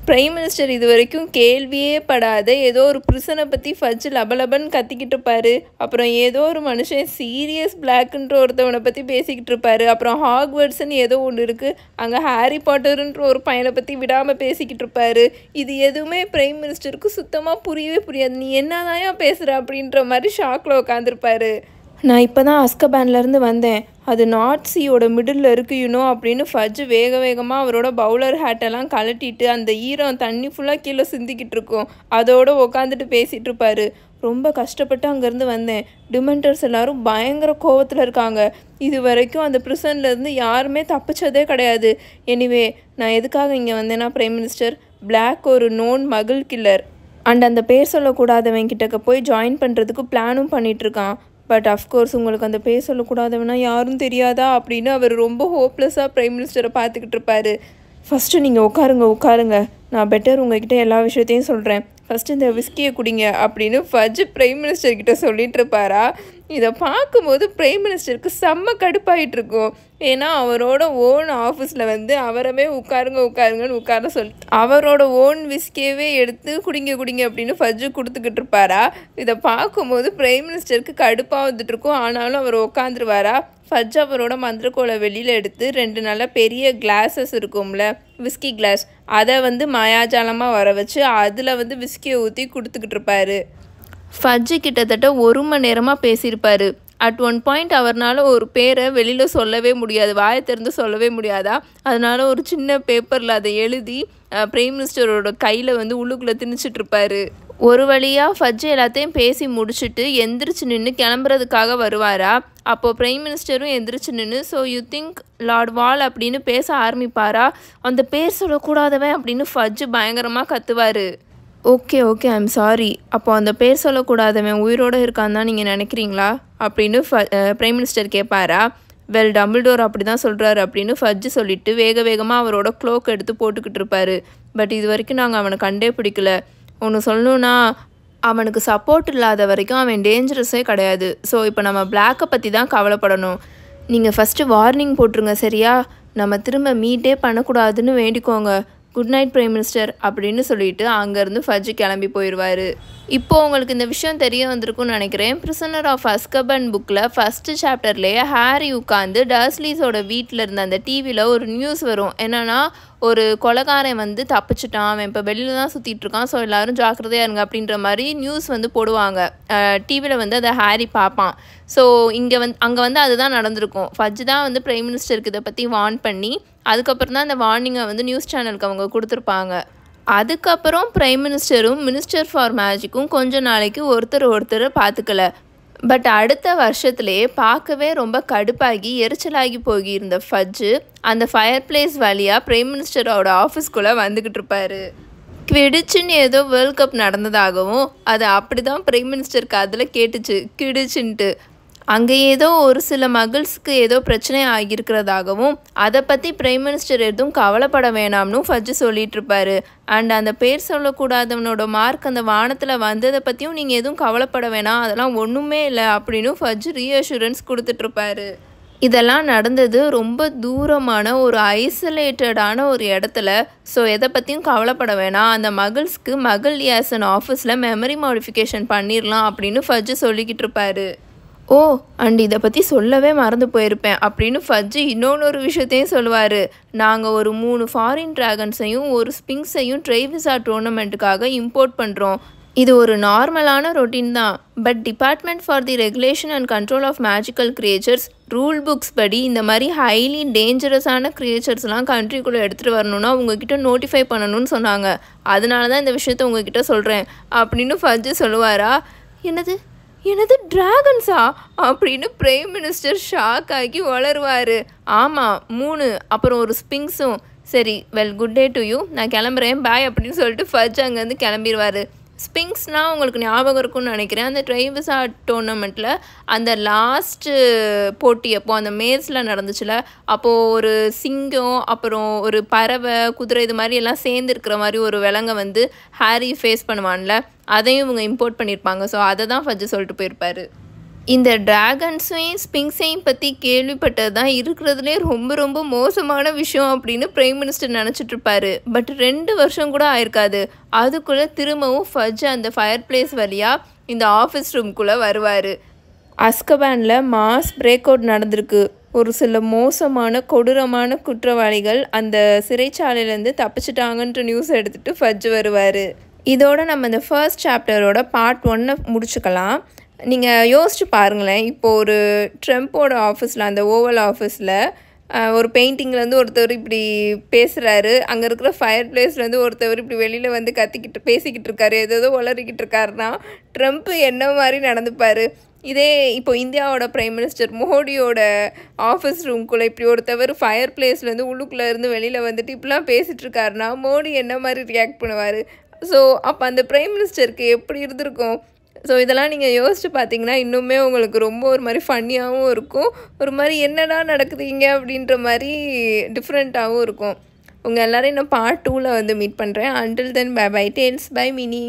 பிரைம் மினிஸ்டர் இது வரைக்கும் கேள்வியே படாத ஏதோ ஒரு பிரிசனை பற்றி ஃபஜ்ஜு லபலபன் கத்திக்கிட்டு இருப்பார். அப்புறம் ஏதோ ஒரு மனுஷன் சீரியஸ் பிளாக்ன்ற ஒருத்தவனை பற்றி பேசிக்கிட்டு இருப்பார். அப்புறம் ஹாக்வர்ட்ஸ்ன்னு ஏதோ ஒன்று இருக்குது, அங்கே ஹாரி பாட்டர்ன்ற ஒரு பையனை பற்றி விடாமல் பேசிக்கிட்டு இருப்பார். இது எதுவுமே பிரைம் மினிஸ்டருக்கு சுத்தமாக புரியவே புரியாது. நீ என்னதான் பேசுகிற அப்படின்ற மாதிரி ஷாக்கில் உட்காந்துருப்பார். நான் இப்போ தான் அஸ்கபேன்லேருந்து வந்தேன், அது நார்த் சீயோட மிடில் இருக்குது அப்படின்னு ஃபஜ்ஜு வேகமாக அவரோட பவுலர் ஹேட்டெல்லாம் கலட்டிட்டு அந்த ஈரம் தண்ணி ஃபுல்லாக கீழே சிந்திக்கிட்டு இருக்கும், அதோடு உட்காந்துட்டு பேசிகிட்டு இருப்பார். ரொம்ப கஷ்டப்பட்டு அங்கேருந்து வந்தேன். டிமெண்டர்ஸ் எல்லோரும் பயங்கர கோவத்தில் இருக்காங்க. இது வரைக்கும் அந்த ப்ரிசன்லேருந்து யாருமே தப்பிச்சதே கிடையாது. எனிவே நான் எதுக்காக இங்கே வந்தேன்னா, பிரைம் மினிஸ்டர், பிளாக் ஒரு நோன் மகள் கில்லர் அண்ட் அந்த பேர் சொல்லக்கூடாதவன் கிட்டக்க போய் ஜாயின் பண்ணுறதுக்கு பிளானும் பண்ணிகிட்ருக்கான். பட் அஃப்கோர்ஸ் உங்களுக்கு அந்த பேர் சொல்லக்கூடாதவனா யாரும் தெரியாதா அப்படின்னு அவர் ரொம்ப ஹோப்லெஸ்ஸாக பிரைம் மினிஸ்டரை பார்த்துக்கிட்டு இருப்பார். ஃபஸ்ட்டு நீங்கள் உட்காருங்க, நான் பெட்டர் உங்ககிட்ட எல்லா விஷயத்தையும் சொல்கிறேன், ஃபஸ்ட்டு இந்த விஸ்கியை குடிங்க அப்படின்னு ஃபஜ்ஜு பிரைம் மினிஸ்டர்கிட்ட சொல்லிட்டு இருப்பாரா? இதை பார்க்கும்போது பிரைம் மினிஸ்டருக்கு செம்ம கடுப்பாயிட்டு இருக்கும். ஏன்னா அவரோட ஓன் ஆஃபீஸில் அவரவே உட்காருங்கன்னு உட்கார சொல்லி அவரோட ஓன் விஸ்கியவே எடுத்து குடிங்க அப்படின்னு ஃபஜ்ஜு கொடுத்துக்கிட்டு இருப்பாரா? இதை பார்க்கும்போது பிரைம் மினிஸ்டருக்கு கடுப்பாக வந்துட்டுருக்கும். ஆனாலும் அவர் உட்காந்துருவாரா? ஃபஜ் அவரோட மந்திரக்கோளை வெளியில் எடுத்து 2 நல்ல பெரிய கிளாஸஸ் இருக்கும்ல, விஸ்கி கிளாஸ், அதை மாயாஜாலமாக வர வச்சு அதில் விஸ்கியை ஊற்றி கொடுத்துக்கிட்டு இருப்பார். ஃபஜ்ஜு கிட்டத்தட்ட 1 மணி நேரமாக பேசியிருப்பார். அட் ஒன் பாயிண்ட் அவர்னால ஒரு பேரை வெளியில் சொல்லவே முடியாது, வாயை திறந்து சொல்லவே முடியாதா? அதனால ஒரு சின்ன பேப்பரில் அதை எழுதி பிரைம் மினிஸ்டரோட கையில் உள்ளுக்குள்ளே திணிச்சிட்ருப்பார். ஒரு வழியாக ஃபட்ஜ் எல்லாத்தையும் பேசி முடிச்சுட்டு எந்திரிச்சு நின்று கிளம்புறதுக்காக வருவாரா. அப்போது பிரைம் மினிஸ்டரும் எந்திரிச்சு நின்று ஸோ யூ திங்க் லார்ட் வால் அப்படின்னு பேச ஆரம்பிப்பாரா. அந்த பேர் சொல்லக்கூடாதவன் அப்படின்னு ஃபட்ஜ் பயங்கரமாக கத்துவார். Okay I'm sorry. அப்போ அந்த பேர் சொல்லக்கூடாதவன் உயிரோடு இருக்கான்னு தான் நீங்கள் நினைக்கிறீங்களா அப்படின்னு பிரைம் மினிஸ்டர் கேட்பாரா. வெல் டம்பிள்டோர் அப்படி தான் சொல்கிறாரு அப்படின்னு ஃபட்ஜ் சொல்லிவிட்டு வேகமாக அவரோட க்ளோக் எடுத்து போட்டுக்கிட்டு இருப்பார். பட் இது வரைக்கும் நாங்கள் அவனை கண்டே பிடிக்கல. ஒன்று சொல்லணுன்னா அவனுக்கு சப்போர்ட் இல்லாத வரைக்கும் அவன் டேஞ்சரஸே கிடையாது. ஸோ இப்போ நம்ம பிளாக்கை பற்றி தான் கவலைப்படணும். நீங்கள் ஃபஸ்ட்டு வார்னிங் போட்டுருங்க சரியா. நம்ம திரும்ப மீட்டே பண்ணக்கூடாதுன்னு வேண்டிக்கோங்க. குட் நைட் பிரைம் மினிஸ்டர் அப்படின்னு சொல்லிட்டு அங்கேருந்து ஃபட்ஜ் கிளம்பி போயிடுவார். இப்போது உங்களுக்கு இந்த விஷயம் தெரிய வந்திருக்கும்னு நினைக்கிறேன். பிரிசனர் ஆஃப் அஸ்கபன் புக்கில் ஃபஸ்ட்டு சாப்டர்லேயே ஹாரி உட்காந்து டர்ஸ்லீஸோட வீட்டில் இருந்த அந்த டிவியில் ஒரு நியூஸ் வரும். என்னென்னா ஒரு கொலைகாரன் வந்து தப்பிச்சிட்டான், அவன் இப்போ வெளியில் தான் சுற்றிட்டுருக்கான், ஸோ எல்லோரும் ஜாக்கிரதையாக இருங்க அப்படின்ற மாதிரி நியூஸ் வந்து போடுவாங்க. டிவியில் வந்து அதை ஹாரி பார்ப்பான். ஸோ அங்கே வந்து அதுதான் நடந்திருக்கும். ஃபட்ஜ் தான் வந்து பிரைம் மினிஸ்டருக்கு இதை பற்றி வார்ன் பண்ணி அதுக்கப்புறம் தான் அந்த வார்னிங்கை வந்து நியூஸ் சேனலுக்கு அவங்க கொடுத்துருப்பாங்க. அதுக்கப்புறம் பிரைம் மினிஸ்டரும் மினிஸ்டர் ஃபார் மேஜிக்கும் கொஞ்ச நாளைக்கு ஒருத்தர் பார்த்துக்கல. பட் அடுத்த வருஷத்துலேயே பார்க்கவே ரொம்ப கடுப்பாகி எரிச்சலாகி போகியிருந்த ஃபட்ஜு அந்த ஃபயர் பிளேஸ் வழியாக பிரைம் மினிஸ்டரோட ஆஃபீஸ்குள்ளே வந்துக்கிட்டு இருப்பார். கிடிச்சின்னு ஏதோ வேர்ல்ட் கப் நடந்ததாகவும் அது அப்படி தான் பிரைம் மினிஸ்டருக்கு அதில் கேட்டுச்சு கிடிச்சின்ட்டு. அங்கே ஏதோ ஒரு சில மகிள்ஸுக்கு ஏதோ பிரச்சனை ஆகியிருக்கிறதாகவும் அதை பற்றி பிரைம் மினிஸ்டர் எதுவும் கவலைப்பட வேணாம்னு ஃபட்ஜு சொல்லிட்டு இருப்பாரு. அண்ட் அந்த பேர் சொல்லக்கூடாதவனோட மார்க் அந்த வானத்தில் வந்ததை பற்றியும் நீங்கள் எதுவும் கவலைப்பட வேணாம், அதெல்லாம் ஒன்றுமே இல்லை அப்படின்னு ஃபட்ஜு ரீஅஷூரன்ஸ் கொடுத்துட்ருப்பாரு. இதெல்லாம் நடந்தது ரொம்ப தூரமான ஒரு ஐசோலேட்டடான ஒரு இடத்துல. ஸோ எதை பற்றியும் கவலைப்பட வேணாம், அந்த மகிள்ஸ்க்கு மகள் லியாசன் ஆஃபீஸில் மெமரி மாடிஃபிகேஷன் பண்ணிடலாம் அப்படின்னு ஃபட்ஜு சொல்லிக்கிட்டு இருப்பாரு. ஓ அண்ட் இதை பற்றி சொல்லவே மறந்து போயிருப்பேன் அப்படின்னு ஃபட்ஜு இன்னொன்று விஷயத்தையும் சொல்லுவார். நாங்கள் ஒரு 3 ஃபாரின் ட்ராகன்ஸையும் ஒரு ஸ்பிங்ஸையும் ட்ரைவிசா டோர்னமெண்ட்டுக்காக இம்போர்ட் பண்ணுறோம். இது ஒரு நார்மலான ரொட்டீன் தான். But Department for the Regulation and Control of Magical Creatures rule books படி இந்த மாதிரி ஹைலி டேஞ்சரஸான கிரியேச்சர்ஸ்லாம் கண்ட்ரிக்குள்ளே எடுத்துகிட்டு வரணும்னா உங்ககிட்ட நோட்டிஃபை பண்ணணும்னு சொன்னாங்க. அதனால தான் இந்த விஷயத்த உங்ககிட்ட சொல்கிறேன் அப்படின்னு ஃபட்ஜு சொல்லுவாரா. என்னது டிராகன்ஸா அப்படின்னு பிரைம் மினிஸ்டர் ஷாக் ஆகி வளருவார். ஆமாம் 3, அப்புறம் ஒரு ஸ்பிங்ஸும். சரி well good day to you, நான் கிளம்புறேன் பாய் அப்படின்னு சொல்லிட்டு ஃபட்ஜ் அங்கேருந்து கிளம்பிடுவார். ஸ்பிங்ஸ்னால் உங்களுக்கு ஞாபகம் இருக்கும்னு நினைக்கிறேன். அந்த ட்ரைவிசா டோர்னமெண்ட்டில் அந்த லாஸ்ட்டு போட்டி அப்போது அந்த மேஸில் நடந்துச்சுல, அப்போது ஒரு சிங்கம் அப்புறம் ஒரு பறவை குதிரை இது மாதிரி எல்லாம் சேர்ந்துருக்கிற மாதிரி ஒரு விலங்கை வந்து ஹாரி ஃபேஸ் பண்ணுவான்ல, அதையும் இவங்க இம்போர்ட் பண்ணியிருப்பாங்க. ஸோ அதை தான் ஃபட்ஜு சொல்லிட்டு போயிருப்பார். இந்த டிராகன்ஸையும் ஸ்பிங்ஸையும் பற்றி கேள்விப்பட்டது தான் இருக்கிறதுலே ரொம்ப மோசமான விஷயம் அப்படின்னு பிரைம் மினிஸ்டர் நினச்சிட்ருப்பாரு. பட் 2 வருஷம் கூட ஆயிருக்காது, அதுக்குள்ளே திரும்பவும் ஃபட்ஜ் அந்த ஃபயர் பிளேஸ் வழியாக இந்த ஆஃபீஸ் ரூம்குள்ளே வருவார். அஸ்கபானில் மாஸ் பிரேக் அவுட் நடந்திருக்கு. ஒரு சில மோசமான கொடூரமான குற்றவாளிகள் அந்த சிறைச்சாலையிலேருந்து தப்பிச்சிட்டாங்கன்ற நியூஸ் எடுத்துகிட்டு ஃபட்ஜ் வருவார். இதோட நம்ம இந்த ஃபர்ஸ்ட் சாப்டரோட பார்ட் 1 முடிச்சுக்கலாம். நீங்கள் யோசிச்சு பாருங்களேன், இப்போது ஒரு ட்ரம்ப்போட ஆஃபீஸில் அந்த ஓவல் ஆஃபீஸில் ஒரு பெயிண்டிங்லேருந்து ஒருத்தர் இப்படி பேசுகிறாரு, அங்கே இருக்கிற ஃபயர் பிளேஸ்லேருந்து ஒருத்தவர் இப்படி வெளியில் வந்து பேசிக்கிட்டு இருக்காரு, ஏதோ உளறிக்கிட்டு இருக்காருன்னா ட்ரம்ப் என்ன மாதிரி நடந்துப்பார். இதே இப்போ இந்தியாவோட பிரைம் மினிஸ்டர் மோடியோட ஆஃபீஸ் ரூம்குள்ளே இப்படி ஒருத்தவர் ஃபயர் பிளேஸ்லேருந்து உள்ளுக்குள்ளே இருந்து வெளியில் வந்துட்டு இப்படிலாம் பேசிகிட்ருக்காருன்னா மோடி என்ன மாதிரி ரியாக்ட் பண்ணுவார். ஸோ அப்போ அந்த பிரைம் மினிஸ்டருக்கு எப்படி இருந்திருக்கும். ஸோ இதெல்லாம் நீங்கள் யோசிச்சு பார்த்தீங்கன்னா இன்னுமே உங்களுக்கு ரொம்ப ஒரு மாதிரி ஃபன்னியாகவும் இருக்கும், ஒரு மாதிரி என்னடா நடக்குதுங்க அப்படின்ற மாதிரி டிஃப்ரெண்ட்டாகவும் இருக்கும். உங்கள் எல்லோரும் இன்னும் பார்ட் 2ல் வந்து மீட் பண்ணுறேன். Until then bye bye Tales by mini.